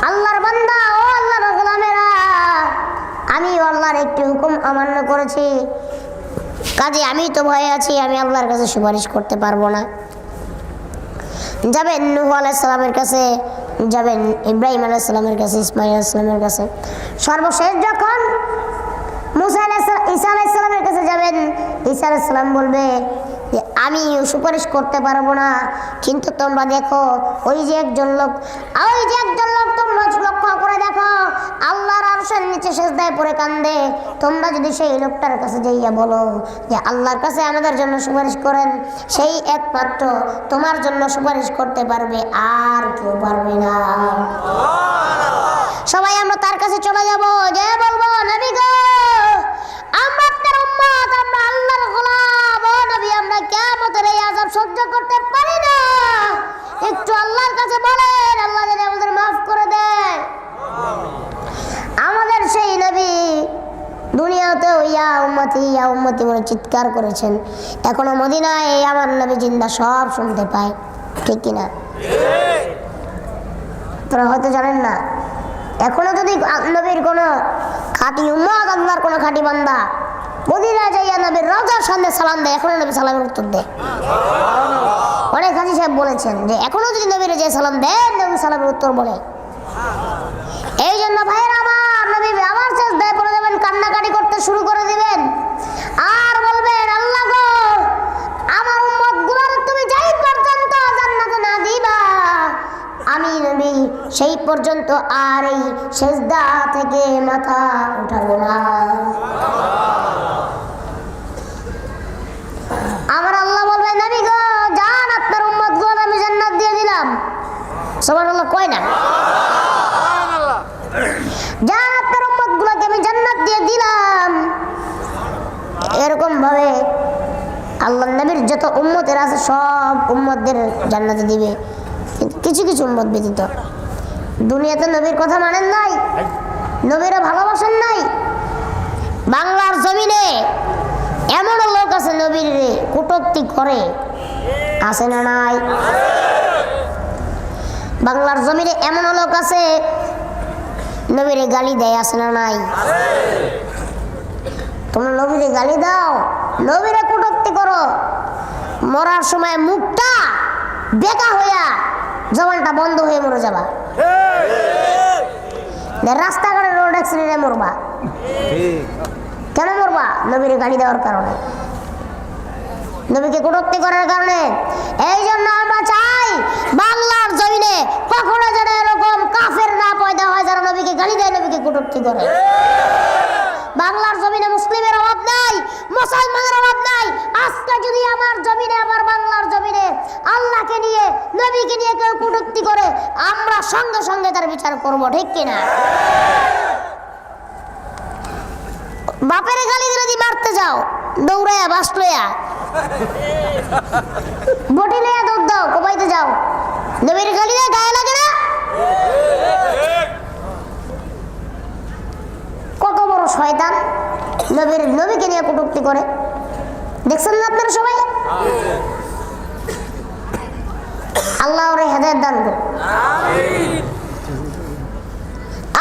আল্লাহর বান্দা, ও আল্লাহর গোলামেরা, আমি আল্লাহর একটি হুকুম অমান্য করেছি, কাজে আমি তো ভয়ে আছি, আমি আল্লাহর কাছে সুপারিশ করতে পারবো না। যাবেন নূহ আলাইহিস সালামের কাছে, যাবেন ইব্রাহিম আলাইহিস সালামের কাছে, ইসমাঈল আলাইহিস সালামের কাছে, সর্বশেষ যখন ঈসা আলাইহিস সালামের কাছে যাবেন, ঈসা আলাইহিস সালাম বলবে যে আমি সুপারিশ করতে পারবো না, কিন্তু তোমরা দেখো ওই যে একজন লোক তোমরা লক্ষ্য করে দেখো আল্লাহর আরশের নিচে সিজদায় পড়ে কান্দে, তোমরা যদি সেই লোকটার কাছে যাইয়া বলো যে আল্লাহর কাছে আমাদের জন্য সুপারিশ করেন, সেই একমাত্র তোমার জন্য সুপারিশ করতে পারবে, আর কেউ পারবে না। সবাই আমরা তার কাছে চলে যাব, যে বলবো নবী গো আমরা আপনার উম্মত, আমরা আল্লাহর গোলাম, ও নবী আমরা কিয়ামতের এই আযাব সহ্য করতে পারি না, একটু আল্লাহর কাছে বলেন আল্লাহ যেন আমাদের মাফ করে দেয়। আমাদের সেই নবী দুনিয়াতেও ইয়া উম্মতি বলে চিৎকার করেছেন, এখনো মদিনায় আমার নবী জিন্দা, সব শুনতে পায়, ঠিক কিনা? তোরা হয়তো জানেন না, এখনো যদি নবীর কোনো খাঁটি উম্মত, আল্লাহর কোনো খাঁটি বান্দা মদিনায় যাইয়া নবীর রওজার সামনে সালাম দেয়, এখনো নবী সালামের উত্তর দেয়। অনেক হাজী সাহেব বলেছেন যে এখনো যদি নবীর যে সালাম দেন, নবী সালামের উত্তর বলে। এই জন্য ভাইয়ের আমার, নবী আবার সিজদায় পড়ে যাবেন, কান্নাকাটি করতে শুরু করে দিবেন, আর বলবেন আল্লাহ গো আমার উম্মত গুলোর তুমি যেই পর্যন্ত জান্নাতে না দিবা, আমি নবী সেই পর্যন্ত আর এই সিজদা থেকে মাথা উঠাবো না। আমার আল্লাহ বলবে নবী গো জান আপনার উম্মত গুলো আমি জান্নাত দিয়ে দিলাম, সুবহানাল্লাহ কয় না? জান আপনার উম্মত গুলোকে আমি জান্নাত দিয়ে দিলাম। এরকম ভাবে আল্লাহ নবীর যত উম্মতের আছে সব উম্মতদের জান্নাতে দিবে, কিছু কিছু উম্মত ব্যতীত। দুনিয়াতে নবীর কথা মানেন নাই, নবীরা ভালোবাসেন নাই। বাংলার জমিনে এমন লোক আছে নবীর কটূক্তি করে, আছে না নাই? বাংলার জমিনে এমন লোক আছে নবীরে গালি দেয়, আছে না নাই? তোমরা নবীরে গালি দাও, নবীরে কটূক্তি করো, মরার সময় মুখটা বেকা হইয়া জবানটা বন্ধ হয়ে মরে যাবা, রাস্তাঘাটে রোড অ্যাক্সিডেন্টে মরবা। কেন মরবা? নবীরে গালি দেওয়ার কারণে, নবীকে কটূক্তি করার কারণে। এই জন্য আমরা চাই বাংলার জমিনে কখনো যেন এরকম কাফের না পয়দা হয় যারা নবীকে গালি দেয়, নবীকে কটূক্তি করে। বাংলার জমিনে মুসলিমের অভাব নাই, মুসলমানের অভাব নাই। আজকে যদি আমার জমিনে, আমার বাংলার জমিনে আল্লাহকে নিয়ে, নবীকে নিয়ে কেউ কটূক্তি করে, আমরা সঙ্গে সঙ্গে তার বিচার করব, ঠিক কিনা? বাপের গালি যদি মারতে যাও, দৌড়ায়া বাস লইয়া বটি লইয়া দৌড় দাও, কোপাইতে যাও, নবীর গালি দেয়, গায়ে লাগে না? কত বড় শয়তান, নবীকে নিয়ে কটূক্তি করে, দেখছেন না আপনারা সবাই? আল্লাহ ওরে হেদায়েত দান করুন।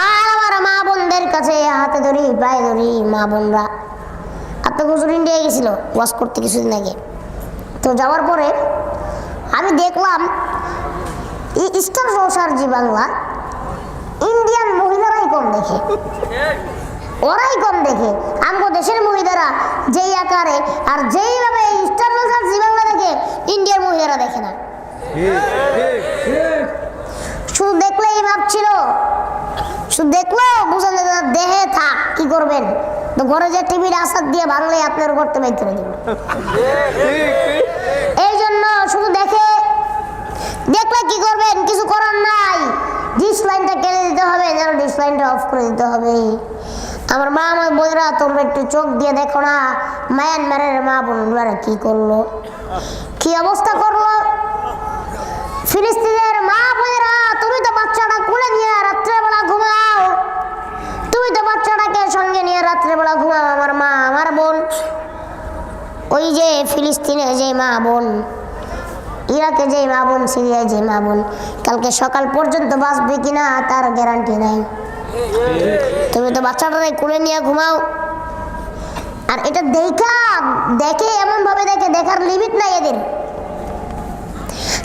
আর আমার মা বোনদের কাছে হাতে ধরি, পায়ে ধরি, মা বোনরা, আপনাকে হুজুর ইন্ডিয়া গেছিল ওয়াজ করতে কিছুদিন আগে, তো যাওয়ার পরে আমি দেখলাম এই স্টার জলসার জি বাংলা ইন্ডিয়ান মহিলারাই কম দেখে, ওরাই কম দেখে। আমাদের দেশের মহিলারা যেই আকারে আর যেইভাবে স্টার জলসার জি বাংলা দেখে, ইন্ডিয়ার মহিলারা দেখে না। শুধু দেখলেই ভাবছিল, শুধু দেখলো বুঝা যায় না, দেহে থাক কি করবেন, তো ঘরে যে টিভির আসাদ দিয়ে ভাঙলে আপনার করতে বাইর করে দেবেন। এই জন্য শুধু দেখলে কি করবেন, কিছু করার নাই, ডিশ লাইনটা কেটে দিতে হবে, যেন ডিশ লাইনটা অফ করে দিতে হবে। আমার মা আমার বোনেরা, তোমরা একটু চোখ দিয়ে দেখো না মায়ানমারের মা বোনরা কি করলো, কি অবস্থা করলো। ফিলিস্তিনের মা বোনেরা, তুমি তো বাচ্চাটা কোলে নিয়ে রাত্রেবেলা ঘুমাও, তুমি তো বাচ্চাটাকে সঙ্গে নিয়ে রাত্রেবেলা ঘুমাও। আমার মা আমার বোন, ওই যে ফিলিস্তিনে যে মা বোন, ইরাকে যে মা বোন, সিরিয়ায় যে মা বোন, কালকে সকাল পর্যন্ত বাঁচবে কিনা তার গ্যারান্টি নাই। তুমি তো বাচ্চাটাকে কোলে নিয়ে ঘুমাও। আর এটা দেখে এমন ভাবে দেখার লিমিট নাই এদের।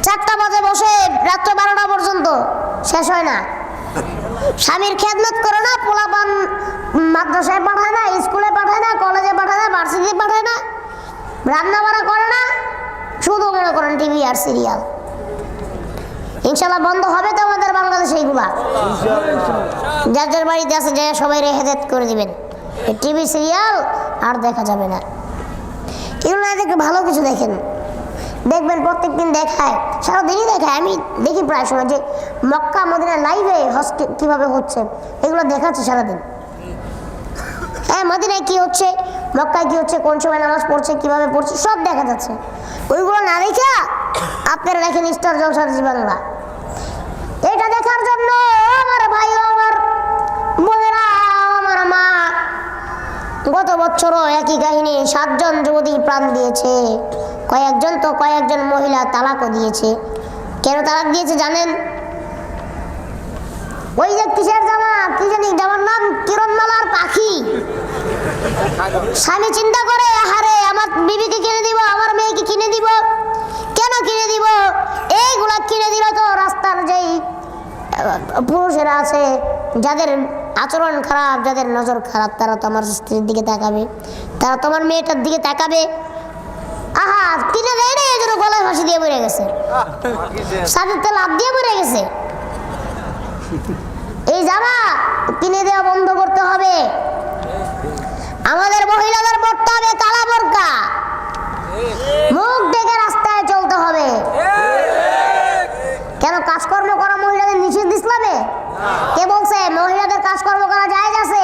4টা বাজে বসে রাত্র 12টা পর্যন্ত, শেষ হয় না। স্বামীর খেদমত করে না, পোলাপান মাদ্রাসায় পাঠায় না, স্কুলে পাঠায় না, কলেজে পাঠায় না, ভার্সিটিতে পাঠায় না, রান্না বাড়া করে না, শুধু মনে করেন টিভি আর সিরিয়াল। ইনশাল্লাহ বন্ধ হবে তো আমাদের বাংলাদেশে এইগুলা। যার যার বাড়িতে আছে যে সবাই হেদায়েত করে দিবেন, টিভি সিরিয়াল আর দেখা যাবে না। এগুলো না দেখে ভালো কিছু দেখেন, দেখবেন প্রত্যেকদিন দেখায়, সারাদিনই দেখায়। আমি দেখি প্রায় সময় যে মক্কা মদিনা লাইভে হজ কিভাবে হচ্ছে, এগুলো দেখাচ্ছে সারাদিন। হ্যাঁ, মদিনায় কি হচ্ছে, মক্কায় কি হচ্ছে, কোন সময় নামাজ পড়ছে, কিভাবে পড়ছে, সব দেখা যাচ্ছে। ওইগুলো না দেখা আপনারা দেখেন স্টার জলসার জি বাংলা। এটা দেখার জন্য আমার ভাই, আমার বোনেরা, আমার মা, গত বছরও একই কাহিনী, 7 জন যুবতী প্রাণ দিয়েছে, কয়েকজন মহিলা তালাকও দিয়েছে। কেন তালাক দিয়েছে জানেন? ওই যে কিসের জামা, কি জানি জামার নাম, কিরণমালার পাখি। স্বামী চিন্তা করে, আহারে আমার বিবিকে কিনে দিব, আমার মেয়েকে কিনে দিব, কেন কিনে দিব? এইগুলা কিনে দিল তো রাস্তার যেই পুরুষেরা আছে, যাদের আচরণ খারাপ, যাদের নজর খারাপ, তারা তো আমার স্ত্রীর দিকে তাকাবে, তারা তোমার মেয়েটার দিকে তাকাবে। আহা, কিনে দেয় না, এই জন্য গলায় ফাঁসি দিয়ে মরে গেছে, সাথে লাভ দিয়ে মরে গেছে। এই জামা কিনে দেওয়া বন্ধ করতে হবে। আমাদের মহিলাদের পড়তে হবে কালা বোরকা, মুখ দেখে রাস্তায় চলতে হবে। কেন কাজকর্ম করা মহিলাদের নিষেধ ইসলামে? কে বলছে মহিলাদের কাজকর্ম করা জায়েজ আছে?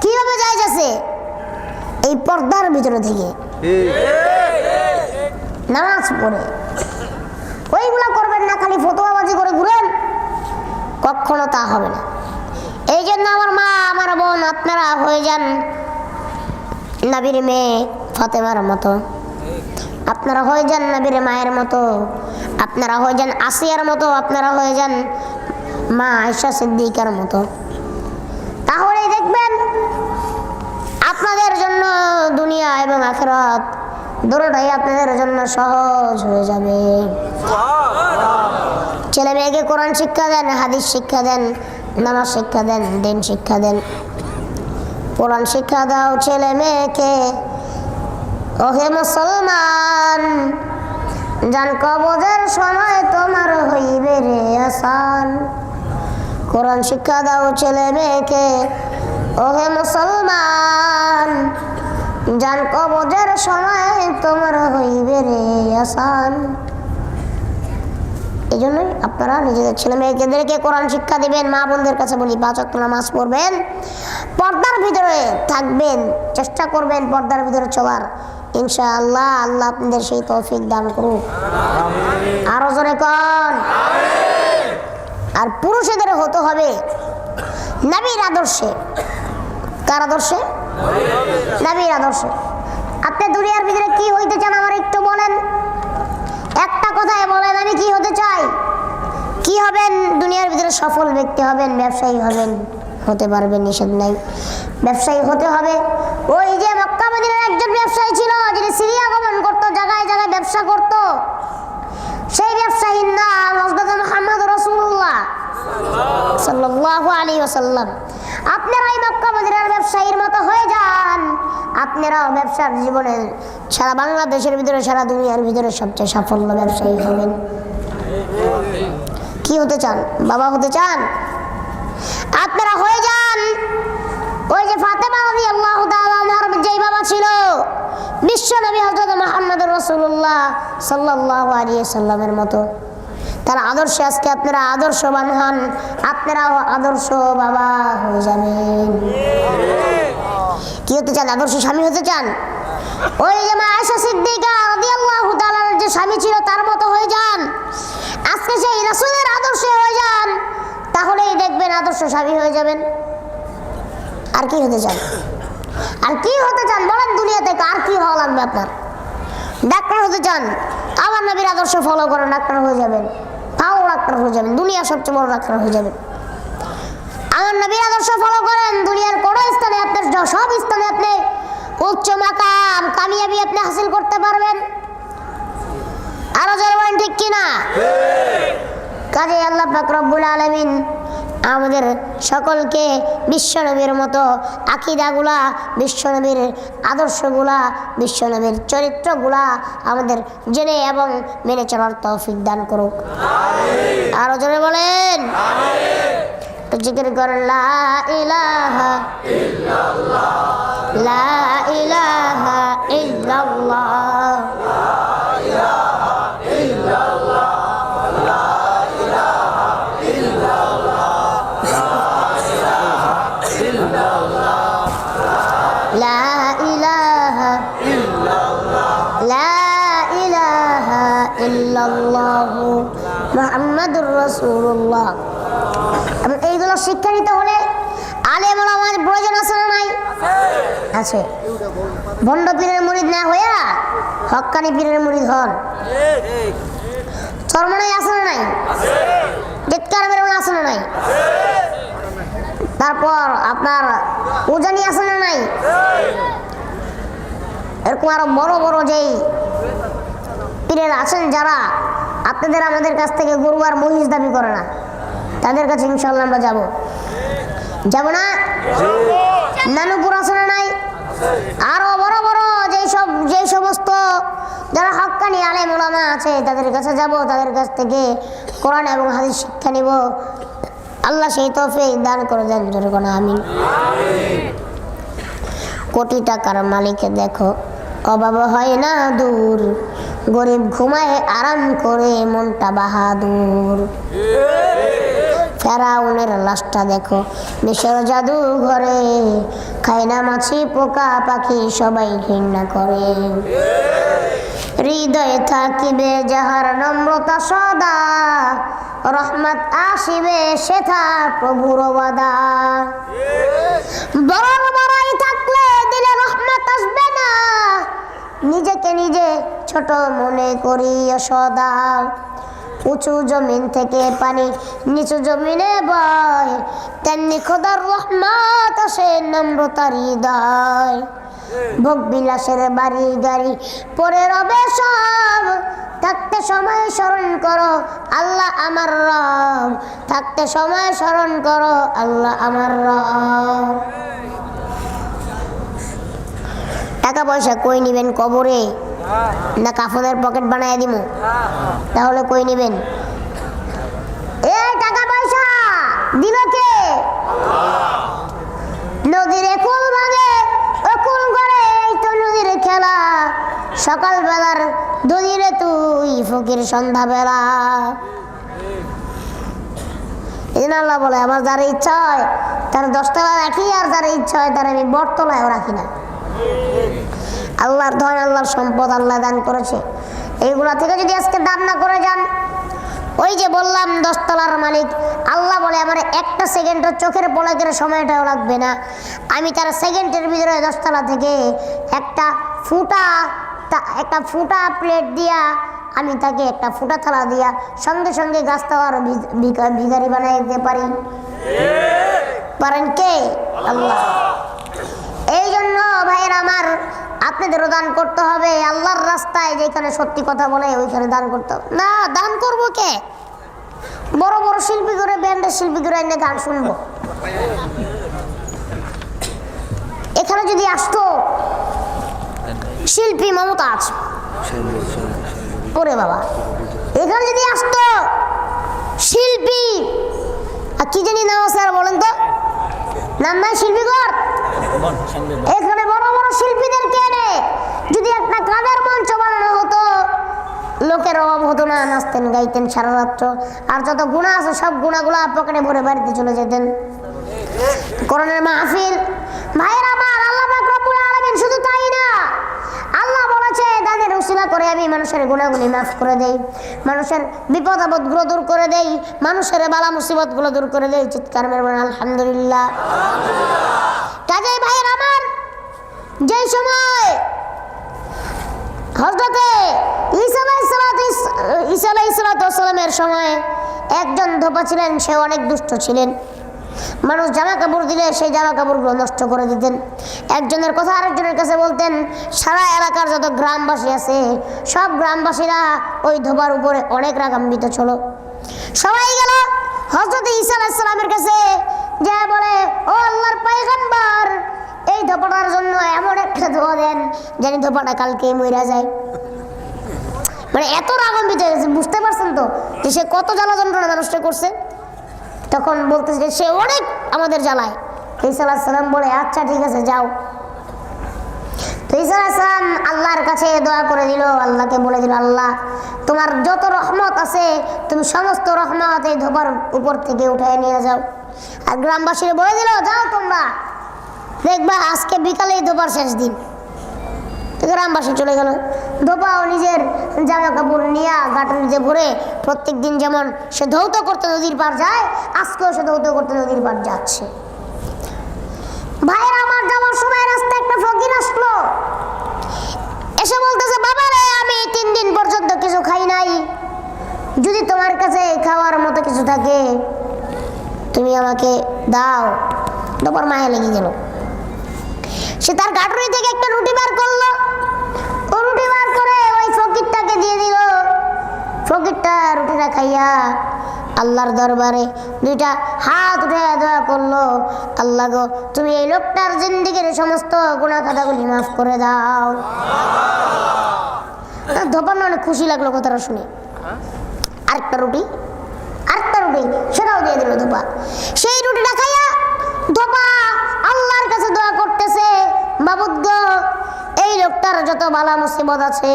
কিভাবে জায়েজ আছে? এই পর্দার ভিতরে থেকে নামাজ পড়ে। ওইগুলা করবেন না, খালি ফতোয়াবাজি করে ঘুরেন, কখনো তা হবে না। এই জন্য আমার মা, আমার বোন, আপনারা হয়ে যান নবীর মেয়ে ফাতেমার মতো, আপনারা হয়ে যান নবীর মায়ের মতো, আপনারা হয়ে যান আসিয়ার মতো, আপনারা হয়ে যান মা আয়েশা সিদ্দিকার মতো। তাহলে দেখবেন আপনাদের জন্য দুনিয়া এবং আখিরাত দুটোটাই আপনাদের জন্য সহজ হয়ে যাবে। ছেলে মেয়েকে কোরআন শিক্ষা দেন, হাদিস শিক্ষা দেন, নামাজ শিক্ষা দেন, দিন শিক্ষা দেন। কোরআন শিক্ষা দাও ছেলে মেয়েকে, ওহে মুসলমান, জান কবজের সময় তোমার হইবে রে আসান। কোরআন শিক্ষা দাও ছেলে মেয়েকে, ওহে মুসলমান, জান কবজের সময় তোমার হইবে রে আসান। এই জন্যই আপনারা নিজেদের ছেলে মেয়েদেরকে কোরআন শিক্ষা দিবেন। মা বোনদের কাছে বলি 5 ওয়াক্ত নামাজ পড়বেন, পর্দার ভিতরে থাকবেন, চেষ্টা করবেন পর্দার ভিতরে চলার। ইনশাআল্লাহ আল্লাহ আপনাদের সেই তৌফিক দান করুক। আরো জোরে কোন। আর পুরুষদের হতে হবে নবীর আদর্শে। কার আদর্শে? নবীর আদর্শে। আপনি দুনিয়ার ভিতরে কি হইতে চান আমার একটু বলেন, একটা কথায় বলেন, আমি কি হতে চাই? কি হবেন? দুনিয়ার ভিতরে সফল ব্যক্তি হবেন, ব্যবসায়ী হবেন, হতে পারবেন, নিষেধ নাই। ব্যবসায়ী হতে হবে। ওই যে মক্কা মদিনার একজন ব্যবসায়ী ছিল, যিনি সিরিয়া গমন করতো, জায়গায় জায়গায় ব্যবসা করত, সেই ব্যবসায়ীর নাম হযরত মুহাম্মদ রাসূলুল্লাহ সাল্লাল্লাহু আলাইহি ওয়াসাল্লাম। আপনারা এই মক্কা মদিনার ব্যবসায়ীর মতো হয়ে যান, আপনারাও ব্যবসার জীবনে সারা বাংলাদেশের ভিতরে সারা দুনিয়ার ভিতরে সবচেয়ে সাফল্য ব্যবসায়ী হবেন। কি হতে চান? বাবা হতে চান? আপনারা হয়ে যান ওই যে ফাতেমা রাদিয়াল্লাহু তাআলা আনহার যেই বাবা ছিল বিশ্ব নবী হযরত মুহাম্মদুর রাসূলুল্লাহ সাল্লাল্লাহু আলাইহি সাল্লামের মতো। তার আদর্শে আজকে আপনারা আদর্শবান হন, আপনারাও আদর্শ বাবা হয়ে যাবেন। কি হতে চান? আদর্শ স্বামী হতে চান? ওই যে মা আয়েশা সিদ্দিকা রাদিয়াল্লাহু তাআলার যে স্বামী ছিল তার মতো হয়ে যান। আজকে সেই রাসূলের আদর্শে হয়ে যান, তাহলেই দেখবেন আদর্শ স্বামী হয়ে যাবেন। আর কি হতে চান? আর কি হতে চান বলেন? দুনিয়া থেকে আর কি হওয়া লাগবে আপনার? ডাক্তার হতে চান? আমার নবীর আদর্শ ফলো করেন, ডাক্তার হয়ে যাবেন। তাও ডাক্তার হয়ে যাবেন, দুনিয়ার সবচেয়ে বড় ডাক্তার হয়ে যাবেন। আমার নবীর আদর্শ ফলো করেন, দুনিয়ার কোনো স্থানে আপনার সব স্থানে আপনি উচ্চ মাকাম কামিয়াবি আপনি হাসিল করতে পারবেন। আরো যারা বলেন ঠিক কিনা? কাজে আল্লাহ পাক রব্বুল আলামিন আমাদের সকলকে বিশ্বনবীর মতো আকীদাগুলা, বিশ্বনবীর আদর্শগুলা, বিশ্বনবীর চরিত্রগুলা আমাদের জেনে এবং মেনে চলার তৌফিক দান করুক। আরো জোরে বলেন জিকির করেন লা ইলাহা ইল্লাল্লাহ, লা ইলাহা ইল্লাল্লাহ, লা ইলাহা ইল্লাল্লাহ মুহাম্মাদুর রাসূলুল্লাহ। এইগুলো শিক্ষা নিতে হলে আলেম ওলামার প্রয়োজন আছে না নাই? আছে। ভণ্ড পীরের মুরিদ না হইয়া হক্কানি পীরের মুরিদ হন। চরমনাই আছে না নাই? চিৎকার বেরোনো আছে না নাই? তারপর আপনার উজানি আছে না নাই? এরকম আরো বড় বড় যেই পীরের আছেন যারা আপনাদের আমাদের কাছ থেকে গরু আর মহিষ দাবি করে না, তাদের কাছে ইনশাআল্লাহ আমরা যাব না? নানুপুর আছে না নাই? আরো বড় বড় যেই সমস্ত যারা হক্কানি আলেম ওলামা আছে তাদের কাছে যাব, তাদের কাছ থেকে কোরআন এবং হাদিস শিক্ষা নিব। আল্লাহ সেই তৌফিক দান করে দেন, জোরে বলেন আমিন। কোটি টাকার মালিকে দেখো অভাব হয় না দূর, গরিব ঘুমায় আরাম করে মনটা বাহাদুর। ফেরাউনের লাশটা দেখো মিশর জাদু ঘরে, খায় না মাছি পোকা পাখি সবাই ঘৃণা করে। হৃদয়ে থাকিবে যাহার নম্রতা সদা, রহমত আসিবে সেথা প্রভুর ওয়াদা। বড় বড়াই থাকলে দিলে রহমত আসবে না, নিজেকে নিজে ছোট মনে করি সদা। উঁচু জমিন থেকে পানি নিচু জমিনে বয়, তেমনি খোদার রহমত আসে নম্রতার হৃদয়। ভোগ বিলাসের বাড়ি গাড়ি পরে রবে সব, থাকতে সময় স্মরণ করো আল্লাহ আমার রব, থাকতে সময় স্মরণ করো আল্লাহ আমার রব। টাকা পয়সা কই নিবেন? কবরে না কাফনের পকেট বানায় দিব? তাহলে কই নিবেন? এই টাকা পয়সা দিল কে? নদীর কুল ভাঙে কুল করে, এই তো নদীর খেলা। সকাল বেলার দলিরে তুই ফকির সন্ধ্যা বেলা। এই জন্য আল্লাহ বলে আমার যার ইচ্ছা হয় তার 10 তলা রাখি, আর যার ইচ্ছা হয় তার আমি বটতলায়ও রাখি না। আল্লাহর ধন আল্লাহর সম্পদ আল্লাহ দান করেছে, এইগুলা থেকে যদি আজকে দান না করে যান, ওই যে বললাম 10 তলার মালিক আল্লাহ বলে আমার একটা সেকেন্ডের চোখের পলকের সময়টাও লাগবে না, আমি তার সেকেন্ডের ভিতরে 10 তলা থেকে একটা ফুটা প্লেট দিয়া, আমি তাকে একটা ফুটা থালা দিয়া সঙ্গে সঙ্গে গাছতলার ভিখারি বানাই দিতে পারি। পারেন কে? আল্লাহ। এই জন্য ভাইয়ের আমার আপনাদেরও দান করতে হবে। আল্লাহর রাস্তায় যেখানে সত্যি কথা বলে ওইখানে দান করতে হবে না। দান করবো কে? বড় বড় শিল্পী করে, ব্যান্ডের শিল্পী করে এনে গান শুনবো। এখানে যদি আসতো শিল্পী মমতাজ, ওরে বাবা, এখানে যদি আসতো শিল্পী কি জানি নাম আছে আর বলেন তো, নাম নাই শিল্পীগর, এখানে বড় বড় শিল্পীদেরকে এনে যদি একটা গানের মঞ্চ বানানো হতো, লোকের অভাব হতো না, নাচতেন গাইতেন সারা রাত্র, আর যত গুণা আছে সব গুণাগুলো পকেটে ভরে বাড়িতে চলে যেতেন। কোরআনের মাহফিল ভাইরা আমার, আল্লাহ পাক রব্বুল আলামিন শুধু তাই না, আল্লাহ বলেছে দানের উসিলা করে আমি মানুষের গুনাহগুলি মাফ করে দেই, মানুষের বিপদ আপদগুলো দূর করে দেই, মানুষের বালা মুসিবতগুলো দূর করে দেই। চিৎকার মেরে বলেন আলহামদুলিল্লাহ। কাজেই ভাইরা আমার, যেই সময় হযরতে ঈসা আলাইহিস সালামের সময় একজন ধোপা ছিলেন, সে অনেক দুষ্ট ছিলেন। মানুষ জামা কাপড় দিলে সেই জামা কাপড়গুলো নষ্ট করে দিতেন। একজনের কথা আরেকজনের কাছে বলতেন। সারা এলাকার যত গ্রামবাসী আছে সব গ্রামবাসীরা ওই ধোবার উপরে অনেক রাগান্বিত ছিল। সবাই গেল হযরত ঈসা আলাইহিস সালামের কাছে, যে বলে, ও আল্লাহর পয়গম্বর, এই ধোপাটার জন্য এমন একটা দোয়া দেন যেন ধোপাটা কালকে মইরা যায়। মানে এত রাগান্বিত হয়ে গেছে, বুঝতে পারছেন তো যে সে কত জ্বালা যন্ত্রণা মানুষটা করছে। তখন বলতেছে সে অনেক আমাদের জ্বালায়। ঈসা আলাইহিস সালাম বলে, আচ্ছা ঠিক আছে যাও। তো ঈসা আলাইহিস সালাম আল্লাহর কাছে দোয়া করে দিল, আল্লাহকে বলে দিল, আল্লাহ তোমার যত রহমত আছে তুমি সমস্ত রহমত এই ধোবার উপর থেকে উঠায় নিয়ে যাও। আর গ্রামবাসীরা বলে দিল, যাও তোমরা, দেখবা আজকে বিকালে এই ধোবার শেষ দিন। গ্রামবাসী চলে গেল। ধোপাও নিজের জামা কাপড় নিয়ে গাঁটুরিতে ভরে প্রত্যেক দিন যেমন সে ধৌত করতে নদীর পার যায়, আজকেও সে ধৌত করতে নদীর পার যাচ্ছে। ভাইরা আমার, যাওয়ার সময় রাস্তায় একটা ফকির আসলো, এসে বলতেছে, বাবা রে, আমি 3 দিন পর্যন্ত কিছু খাই নাই, যদি তোমার কাছে খাওয়ার মতো কিছু থাকে তুমি আমাকে দাও। ধোপার মায়া লেগে গেল। সে তার গাঁটুরি থেকে একটা রুটি বার করলো, ও রুটি বার করে ওই ফকিরটাকে দিয়ে দিল। ফকিরটা রুটিটা খাইয়া আল্লাহর দরবারে 2টা হাত উঠে দোয়া করলো, আল্লাহ গো, তুমি এই লোকটার জিন্দেগির সমস্ত গুনাহ খাতাগুলি মাফ করে দাও। ধোপার অনেক খুশি লাগলো কথাটা শুনে। আরেকটা রুটি সেটাও দিয়ে দিল ধোপা। সেই রুটিটা খাইয়া ধোপা আল্লাহর কাছে দোয়া করতেছে, বাবুদ গো, এই লোকটার যত বালা মুসিবত আছে,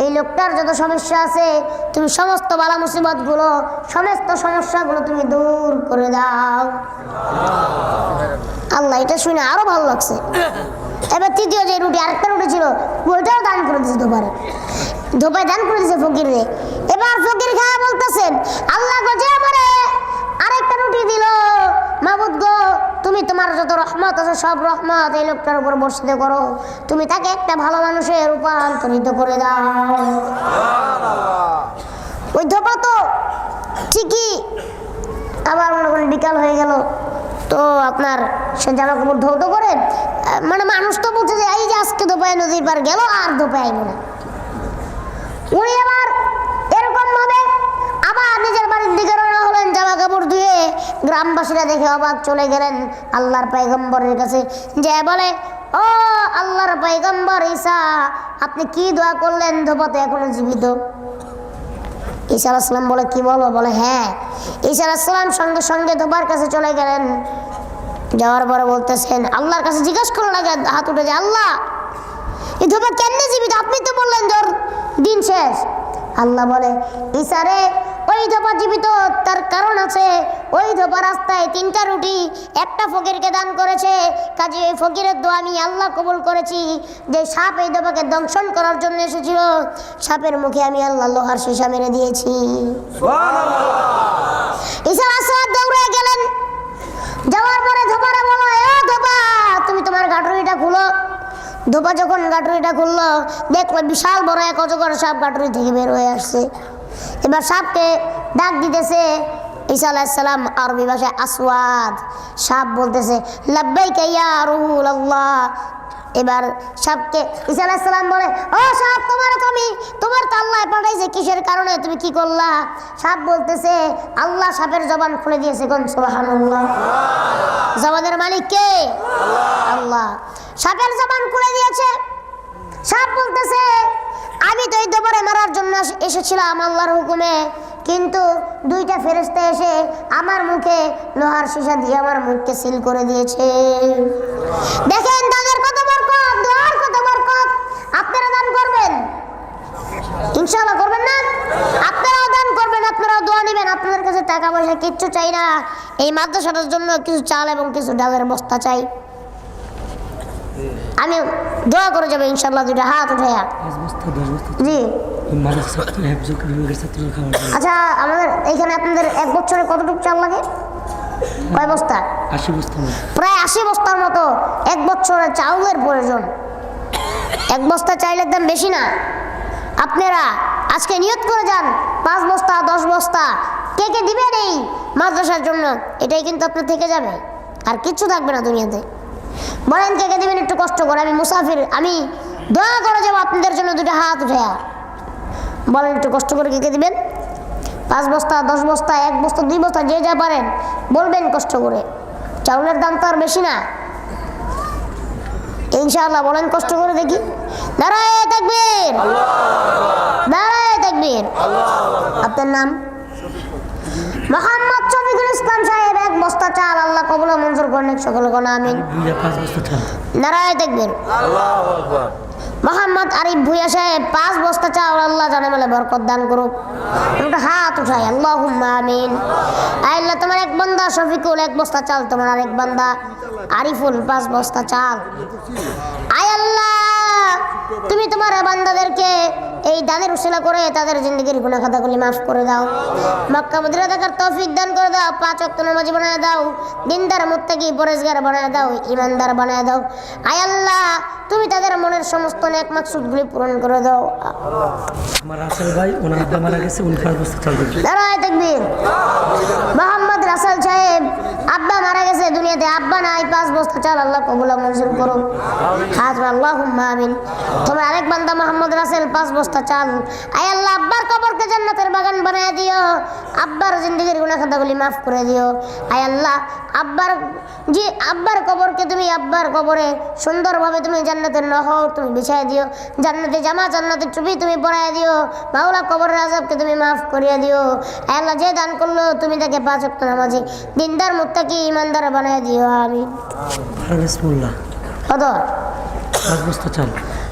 এই লোকটার যত সমস্যা আছে, তুমি সমস্ত বালা মুসিবত গুলো, সমস্ত সমস্যাগুলো তুমি দূর করে দাও। আল্লাহ এটা শুনে আরো ভালো লাগছে। এবার তৃতীয় যে রুটি, আরেকটা রুটি ছিল, ওইটাও দান করে দিয়েছে ধোপায় দান করে দিয়েছে ফকিরে। এবার ফকির খায়া বলতেছেন, আল্লাহ গো, যে আমারে আরেকটা রুটি দিল, মাবুদ গো, তুমি তোমার যত রহমত আছে সব রহমত এই লোকটার উপর বর্ষিত করো, তুমি তাকে একটা ভালো মানুষে রূপান্তরিত করে দাও। ওই ধোপা তো ঠিকই আবার মনে করেন বিকাল হয়ে গেল, তো আপনার সে জামা কাপড় ধৌত করে, মানে মানুষ তো বলছে যে এই যে আজকে ধোপায় নদীর পার গেল আর ধোপায় আইব না। উনি আবার এরকম ভাবে আবার নিজের বাড়ির দিকে রওনা হলেন জামা কাপড় ধুয়ে। গ্রামবাসীরা দেখে অবাক, চলে গেলেন আল্লাহর পয়গম্বরের কাছে, যে বলে, ও আল্লাহর পয়গম্বর ঈসা, আপনি কি দোয়া করলেন? ধোপা তো এখনো জীবিত। ঈসা আলাইহিস সালাম বলে, কি বলো? বলে, হ্যাঁ। ঈসা আলাইহিস সালাম সঙ্গে সঙ্গে ধোপার কাছে চলে গেলেন। যাওয়ার পরে বলতেছেন, আল্লাহর কাছে জিজ্ঞাসা করলো লাগে হাত উঠে, যে আল্লাহ, এই ধোপা কেমনে জীবিত? আপনি তো বললেন তোর দিন শেষ। আল্লাহ বলে, ঈসা রে, ওই ধোপা জীবিত তার কারণ আছে। ওই ধোপা রাস্তায় 3টা রুটি একটা ফকিরকে দান করেছে, কাজে এই ফকিরের দোয়া আমি আল্লাহ কবুল করেছি। যে সাপ এই ধোপাকে দংশন করার জন্য এসেছিল, সাপের মুখে আমি আল্লাহ লোহার সীসা মেরে দিয়েছি। ঈসা আলাইহিস সালাম দৌড়ে গেলেন। যাওয়ার পরে ধোপারে বলো, এ ধোপা, তুমি তোমার গাঁটুরিটা খুলো। ধোপা যখন গাঁটুরিটা খুললো, দেখলো বিশাল বড় এক অজগর সাপ গাঁটুরি থেকে বের হয়ে আসছে। এবার সাপকে ডাক দিতেছে ঈসা আলাইহিস সালাম আরবি ভাষায় আসওয়াদ। সাপ বলতেছে, লাব্বাইকা ইয়া রাসূলুল্লাহ, এবার সাপকে ঈসা আলাইহিস সালাম বলে, ও সাপ, তোমার তো আল্লাহ পাঠাইছে, কিসের কারণে তুমি কি করলা? সাপ বলতেছে, আল্লাহ সাপের জবান খুলে দিয়েছে। কোন সুবহানাল্লাহ। জবানের মালিক কে? আল্লাহ। সাপের জবান খুলে দিয়েছে। সাপ বলতেছে, আমি তো এই দুপুরে মারার জন্য এসেছিলাম আল্লাহর হুকুমে, কিন্তু দুইটা ফেরেশতা এসে আমার মুখে লোহার সীসা দিয়ে আমার মুখকে সিল করে দিয়েছে। দেখেন দানের কত বরকত, দোয়ার কত বরকত। আপনারা দান করবেন ইনশাআল্লাহ, করবেন না? আপনারাও দান করবেন, আপনারাও দোয়া নেবেন। আপনাদের কাছে টাকা পয়সা কিচ্ছু চাই না, এই মাদ্রাসাটার জন্য কিছু চাল এবং কিছু ডালের বস্তা চাই। আমি দোয়া করে যাবো ইনশাআল্লাহ। দুইটা হাত উঠাইয়া। জি আচ্ছা, আমাদের এইখানে আপনাদের এক বছরে কতটুকু চাল লাগে? কয় বস্তা? 80 বস্তা। প্রায় 80 বস্তার মতো এক বছরে চাউলের প্রয়োজন। এক বস্তা চাইলের দাম বেশি না। আপনারা আজকে নিয়ত করে যান 5 বস্তা 10 বস্তা কে কে দিবেন এই মাদ্রাসার জন্য, এটাই কিন্তু আপনার থেকে যাবে, আর কিচ্ছু থাকবে না দুনিয়াতে। বলেন কে কে দিবেন? একটু কষ্ট করে, আমি মুসাফির, আমি দোয়া করে যাবো আপনাদের জন্য। দুটো হাত উঠায়া বলেন একটু কষ্ট করে কে কে দিবেন? 5 বস্তা 10 বস্তা 1 বস্তা 2 বস্তা যে যা পারেন বলবেন কষ্ট করে। চাউলের দাম তো আর বেশি না ইনশাআল্লাহ। বলেন কষ্ট করে দেখি। নারায়ে তাকবীর, নারায়ে তাকবীর। আপনার নাম? মোহাম্মদ শফিকুল ইসলাম সাহেব। 1 বস্তা চাল আল্লাহ কবুল ও মঞ্জুর করেন, সকলে কোন আমিন। নারায়ে তাকবীর। আল্লাহু আকবার। মোহাম্মদ আরিফ ভুইয়া সাহেব 5 বস্তা চাল আল্লাহ জানে বলে বরকত দান করুক। একটা হাত উঠাই আল্লাহুম্মা আমিন। আল্লাহ তোমার এক বান্দা শফিকুল 1 বস্তা চাল, তোমার আরেক বান্দা আরিফুল 5 বস্তা চাল। আয় আল্লাহ, তুমি তোমার বান্দাদেরকে এই দানের উসিলা করে তাদের জিন্দেগির গুনাহ খাতাগুলি মাফ করে দাও। মক্কা মদিনা দেখার তৌফিক দান করে দাও। 5 ওয়াক্ত নামাজি বানায় দাও। দিনদার মুত্তাকি পরেজগার বানায় দাও। ইমানদার বানায় দাও। আয় আল্লাহ, তুমি তাদের মনের সমস্ত নেক মাকসুদগুলি পূরণ করে দাও। আমার রাসেল ভাই, ওনার আব্বা মারা গেছে, উনি 5 বস্তা চাল দিবেন। নারায়ে তাকবীর। মোহাম্মদ রাসেল সাহেব আব্বা মারা গেছে দুনিয়াতে, আব্বা নাই, 5 বস্তা চাল আল্লাহ কবুল ও মঞ্জুর করুন। হাত আল্লাহুম্মা আমিন। তোমার আরেক বান্দা মোহাম্মদ রাসেল 5 বস্তা চাল। আয় আল্লাহ, আব্বার কবরকে জান্নাতের বাগান বানায় দিও। আব্বার জিন্দেগির গুনাহ খাতাগুলি মাফ করে দিও। আয় আল্লাহ, আব্বার কবরকে তুমি, আব্বার কবরে সুন্দরভাবে তুমি জান্নাতের নহর তুমি বিছায় দিও। জান্নাতে জামা, জান্নাতের টুপি তুমি পরায় দিও। মাওলা কবরের আযাবকে তুমি মাফ করিয়ে দিও। আয় আল্লাহ, যে দান করলো তুমি তাকে 5 ওয়াক্ত নামাজি দিনদার মুত্তাকি ইমানদার বানায় দিও। আমিন। পারভেজ মোল্লা কত? 5 বস্তা চাল।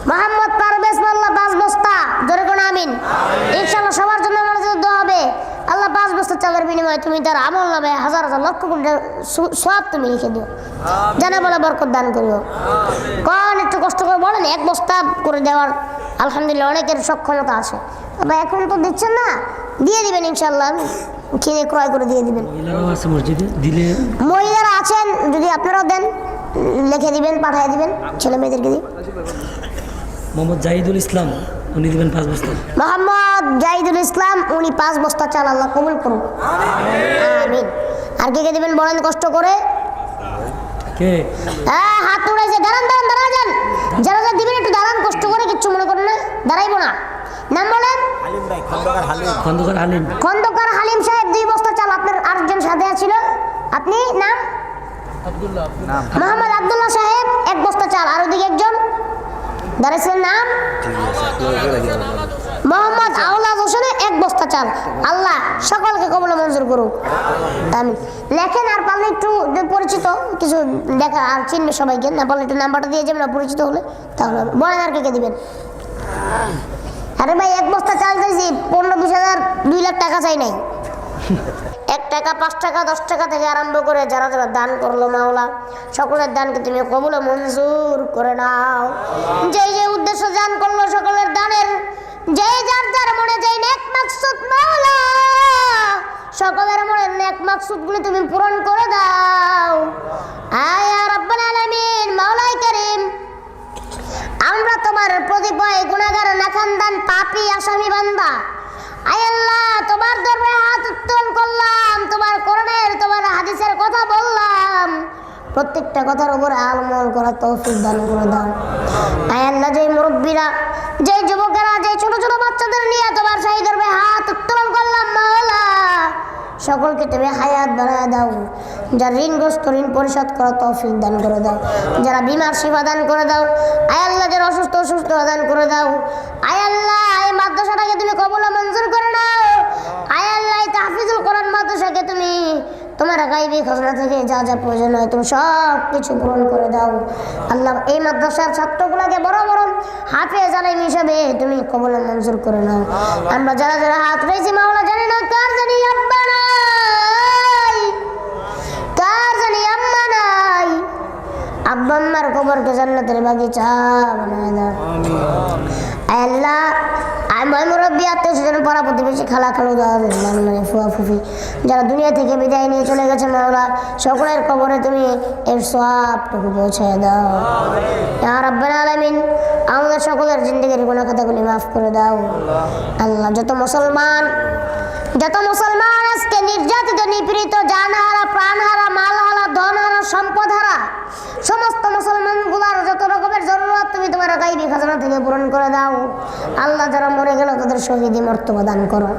মোহাম্মদ পারভেজ মোল্লা 5 বস্তা। জোরে কোন আমিন। ইনশাআল্লাহ সবার জন্য আমার জন্য দোয়া হবে। আল্লাহ 5 বস্তা চালের বিনিময়ে তুমি তার আমল নামে হাজার হাজার লক্ষ কোটি সওয়াব তুমি লিখে দিও। জানা বলে বরকত দান করিও। কোন একটু কষ্ট করে বলেন 1 বস্তা করে দেওয়ার আলহামদুলিল্লাহ অনেকের সক্ষমতা আছে। তবে এখন তো দিচ্ছেন না, দিয়ে দিবেন ইনশাআল্লাহ, কিনে ক্রয় করে দিয়ে দিবেন। মহিলারাও আছে মসজিদে, দিলে মহিলারা আছেন, যদি আপনারাও দেন লিখে দিবেন, পাঠিয়ে দিবেন ছেলে মেয়েদেরকে দিয়ে। মোহাম্মদ জাহিদুল ইসলাম, উনি দিবেন 5 বস্তা। মোহাম্মদ জাহিদুল ইসলাম, উনি 5 বস্তা চাল আল্লাহ কবুল করুন। আমিন। আর কে কে দিবেন বলেন কষ্ট করে? কে? হাত উড়াইছে। দাঁড়ান দাঁড়ান দাঁড়ান যান। যারা যারা দিবেন একটু দাঁড়ান, কষ্ট করে, কিচ্ছু মনে করেন না, দাঁড়াইবো না। নাম বলেন? খন্দকার হালিম। খন্দকার হালিম সাহেব 2 বস্তা চাল। আপনার আরেকজন সাথে ছিল, আপনি নাম? মোহাম্মদ আব্দুল্লাহ সাহেব 1 বস্তা চাল। আর ওদিকে একজন দাঁড়াইছিলেন, নাম? মোহাম্মদ আওলাদ হোসেন 1 বস্তা চাল। আল্লাহ সকলকে কবুল ও মঞ্জুর করুক। আমিন। লেখেন, আর পারলে একটু পরিচিত কিছু দেখা আর চিনবে সবাইকে, না পারলে একটু নাম্বারটা দিয়ে যাবেন পরিচিত হলে, তাহলে বলেন আর কে দিবেন। আরে ভাই 1 বস্তা চাল চাইছি, 15-20 হাজার 2 লাখ টাকা চাই নাই। 1 টাকা 5 টাকা 10 টাকা থেকে আরম্ভ করে যারা যারা দান করলো মাওলা সকলের দানকে তুমি কবুল ও মঞ্জুর করে নাও। যে যে উদ্দেশ্য দান করলো সকলের দানের যে যার যার মনে যে নেক মাকসুদ মাওলা সকলের মনে নেক মাকসুদগুলো তুমি পূরণ করে দাও। আয় ইয়া রাব্বাল আলামিন। মাওলাই কারীম, আমরা তোমার প্রতিপয় গুনাহগার নাখানদান পাপী আসামি বান্দা। আয় আল্লাহ, তোমার দরবারে হাত উত্তোলন করলাম, তোমার কোরআনের তোমার হাদিসের কথা বললাম। প্রত্যেকটা কথার উপরে আমল করার তৌফিক দান করে দাও। আয় আল্লাহ, যে মুরব্বীরা, যে যুবকেরা, যে ছোট ছোট বাচ্চাদের নিয়ে তোমার শাহী দরবারে হাত উত্তোলন করলাম মাওলা, সকলকে তুমি হায়াত বানায় দাও। যারা ঋণগ্রস্ত ঋণ পরিশোধ করার তৌফিক দান করে দাও। যারা বিমার সেবা দান করে দাও। আয় আল্লাহ, যারা অসুস্থ দান করে দাও। আয় আল্লাহ, এই মাদ্রাসাটাকে তুমি কবুল মঞ্জুর করে নাও। আয় আল্লাহ, এই তাহফিজুল কোরআন মাদ্রাসাকে তুমি তোমার গায়বী খাজনা থেকে যা যা প্রয়োজন হয় তুমি সব কিছু পূরণ করে দাও। আল্লাহ, এই মাদ্রাসার ছাত্রগুলোকে বড় বড় হাফেজ আলেম হিসাবে তুমি কবুল মঞ্জুর করে নাও। আমরা যারা যারা হাত রয়েছি মাওলা, জানি না কার জানি আব্বা নাই, কার জানি আম্মা নাই। আব্বা আম্মার কবরকে জান্নাতের বাগিচা বানায় দাও। আল্লাহ, আমার মুরব্বী, আত্মীয় স্বজন, পাড়া প্রতিবেশী, খালা খালু, ফুয়া ফুফি যারা দুনিয়া থেকে বিদায় নিয়ে চলে গেছে মাওলা, সকলের কবরে তুমি এর সওয়াবটুকু পৌঁছায় দাও। ইয়া রাব্বাল আলামিন, আমাদের সকলের জিন্দেগির গুনাহ খাতাগুলি মাফ করে দাও। আল্লাহ, যত মুসলমান আজকে নির্যাতিত, নিপীড়িত, জানহারা, প্রাণহারা, মালহারা, ধনহারা, সম্পদহারা সমস্ত মুসলমান গুলার যত রকমের জরুরত তুমি তোমার গায়বী খাজনা থেকে পূরণ করে দাও। আল্লাহ, যারা মরে গেল তাদের শহীদি মর্তবা দান করো।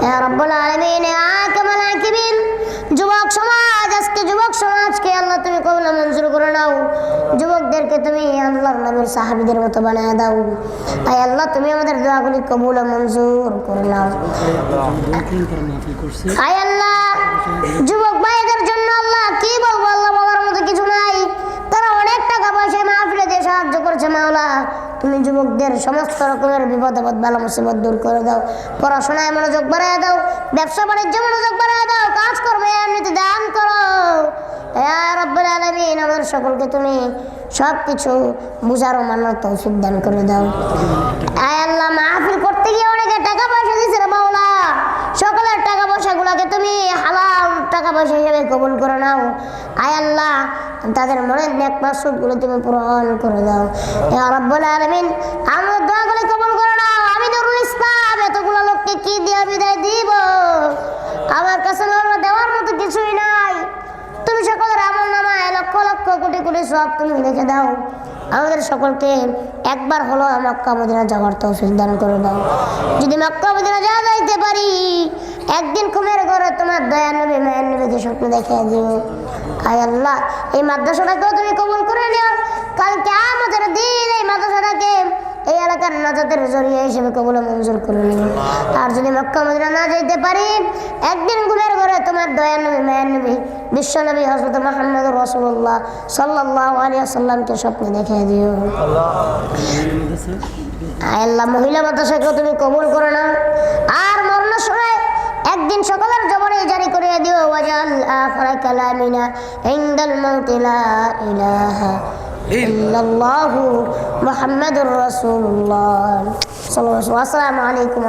ইয়া রাব্বুল আলামিন, ইয়া কামাল হাকিমিন, যুবক সমাজ, আজকে যুবক সমাজকে আল্লাহ তুমি কবুল মঞ্জুর করে নাও। যুবকদেরকে তুমি আল্লাহর নবীর সাহাবীদের মতো বানায় দাও। আয় আল্লাহ, তুমি আমাদের দোয়াগুলি কবুল মঞ্জুর করে নাও। আয় আল্লাহ, যুবক ভাইদের জন্য আল্লাহ কি বলবো, আল্লাহ বলার মতো কিছু নাই। তারা অনেক টাকা পয়সা মাহফিলে দিয়ে সাহায্য করছে মাওলা, তুমি যুবকদের সমস্ত রকমের বিপদ আপদ বালা মুসিবত দূর করে দাও। পড়াশোনায় মনোযোগ বাড়ায় দাও, ব্যবসা বাণিজ্য মনোযোগ বাড়ায় দাও, কাজ কর্মে এমনিতে দান করো। ইয়া রাব্বুল আলামিন, আমাদের সকলকে তুমি সব কিছু বুঝার ও মানার তৌফিক দান করে দাও। আয় আল্লাহ, মাহফিল করতে গিয়ে অনেকে টাকা পয়সা দিয়েছে রে মাওলা, সকলের টাকা পয়সাগুলোকে তুমি হালাল টাকা পয়সা হিসেবে কবুল করে নাও। আয় আল্লাহ, তাদের মনের নেক মাকসুদগুলো তুমি পূরণ করে দাও। ইয়া রাব্বুল আলামিন, আমাদের দোয়াগুলো কবুল করে নাও। আমি নুরুল ইসলাম এতগুলো লোককে কি দিয়ে বিদায় দিব? আমার কাছে মাওলা দেওয়ার মতো কিছুই নাই। তুমি সকলের আমলনামায় লক্ষ লক্ষ কোটি কোটি সওয়াব তুমি লিখে দাও। আমাদের সকলকে একবার হলো মক্কা মদিনা যাওয়ার তৌফিক দান করে দাও। যদি মক্কা মদিনা যাইতে পারি, একদিন ঘুমের ঘরে তোমার দয়া নবী মায়ের নবীকে স্বপ্ন দেখিয়ে দিও। আয় আল্লাহ, এই মাদ্রাসাটাকেও তুমি কবুল করে নিও। কালকে আমাদের দিন এই মাদ্রাসাটাকে এই এলাকার নাজাতের জরিয়া হিসেবে কবুল মঞ্জুর করে নিও। আর যদি মক্কা মদিনা না যেতে পারি, একদিন ঘুমের ঘরে তোমার দয়া নবী মায়ের নবী বিশ্ব নবী হযরত মুহাম্মদ রাসূলুল্লাহ সাল্লাল্লাহু আলাইহি ওয়াসাল্লামকে স্বপ্ন দেখিয়ে দিও। আয় আল্লাহ, মহিলা মাদ্রাসাকেও তুমি কবুল করে নাও। আর মরণের সময় একদিন সকলের জবানে জারি করে দিও, ওয়াজাল আখিরা কালামিনা ইনদাল মাউতি লা ইলাহা ইল্লাল্লাহু মুহাম্মাদুর রাসূলুল্লাহ সাল্লাল্লাহু আলাইহি ওয়াসাল্লাম। আসসালামু আলাইকুম।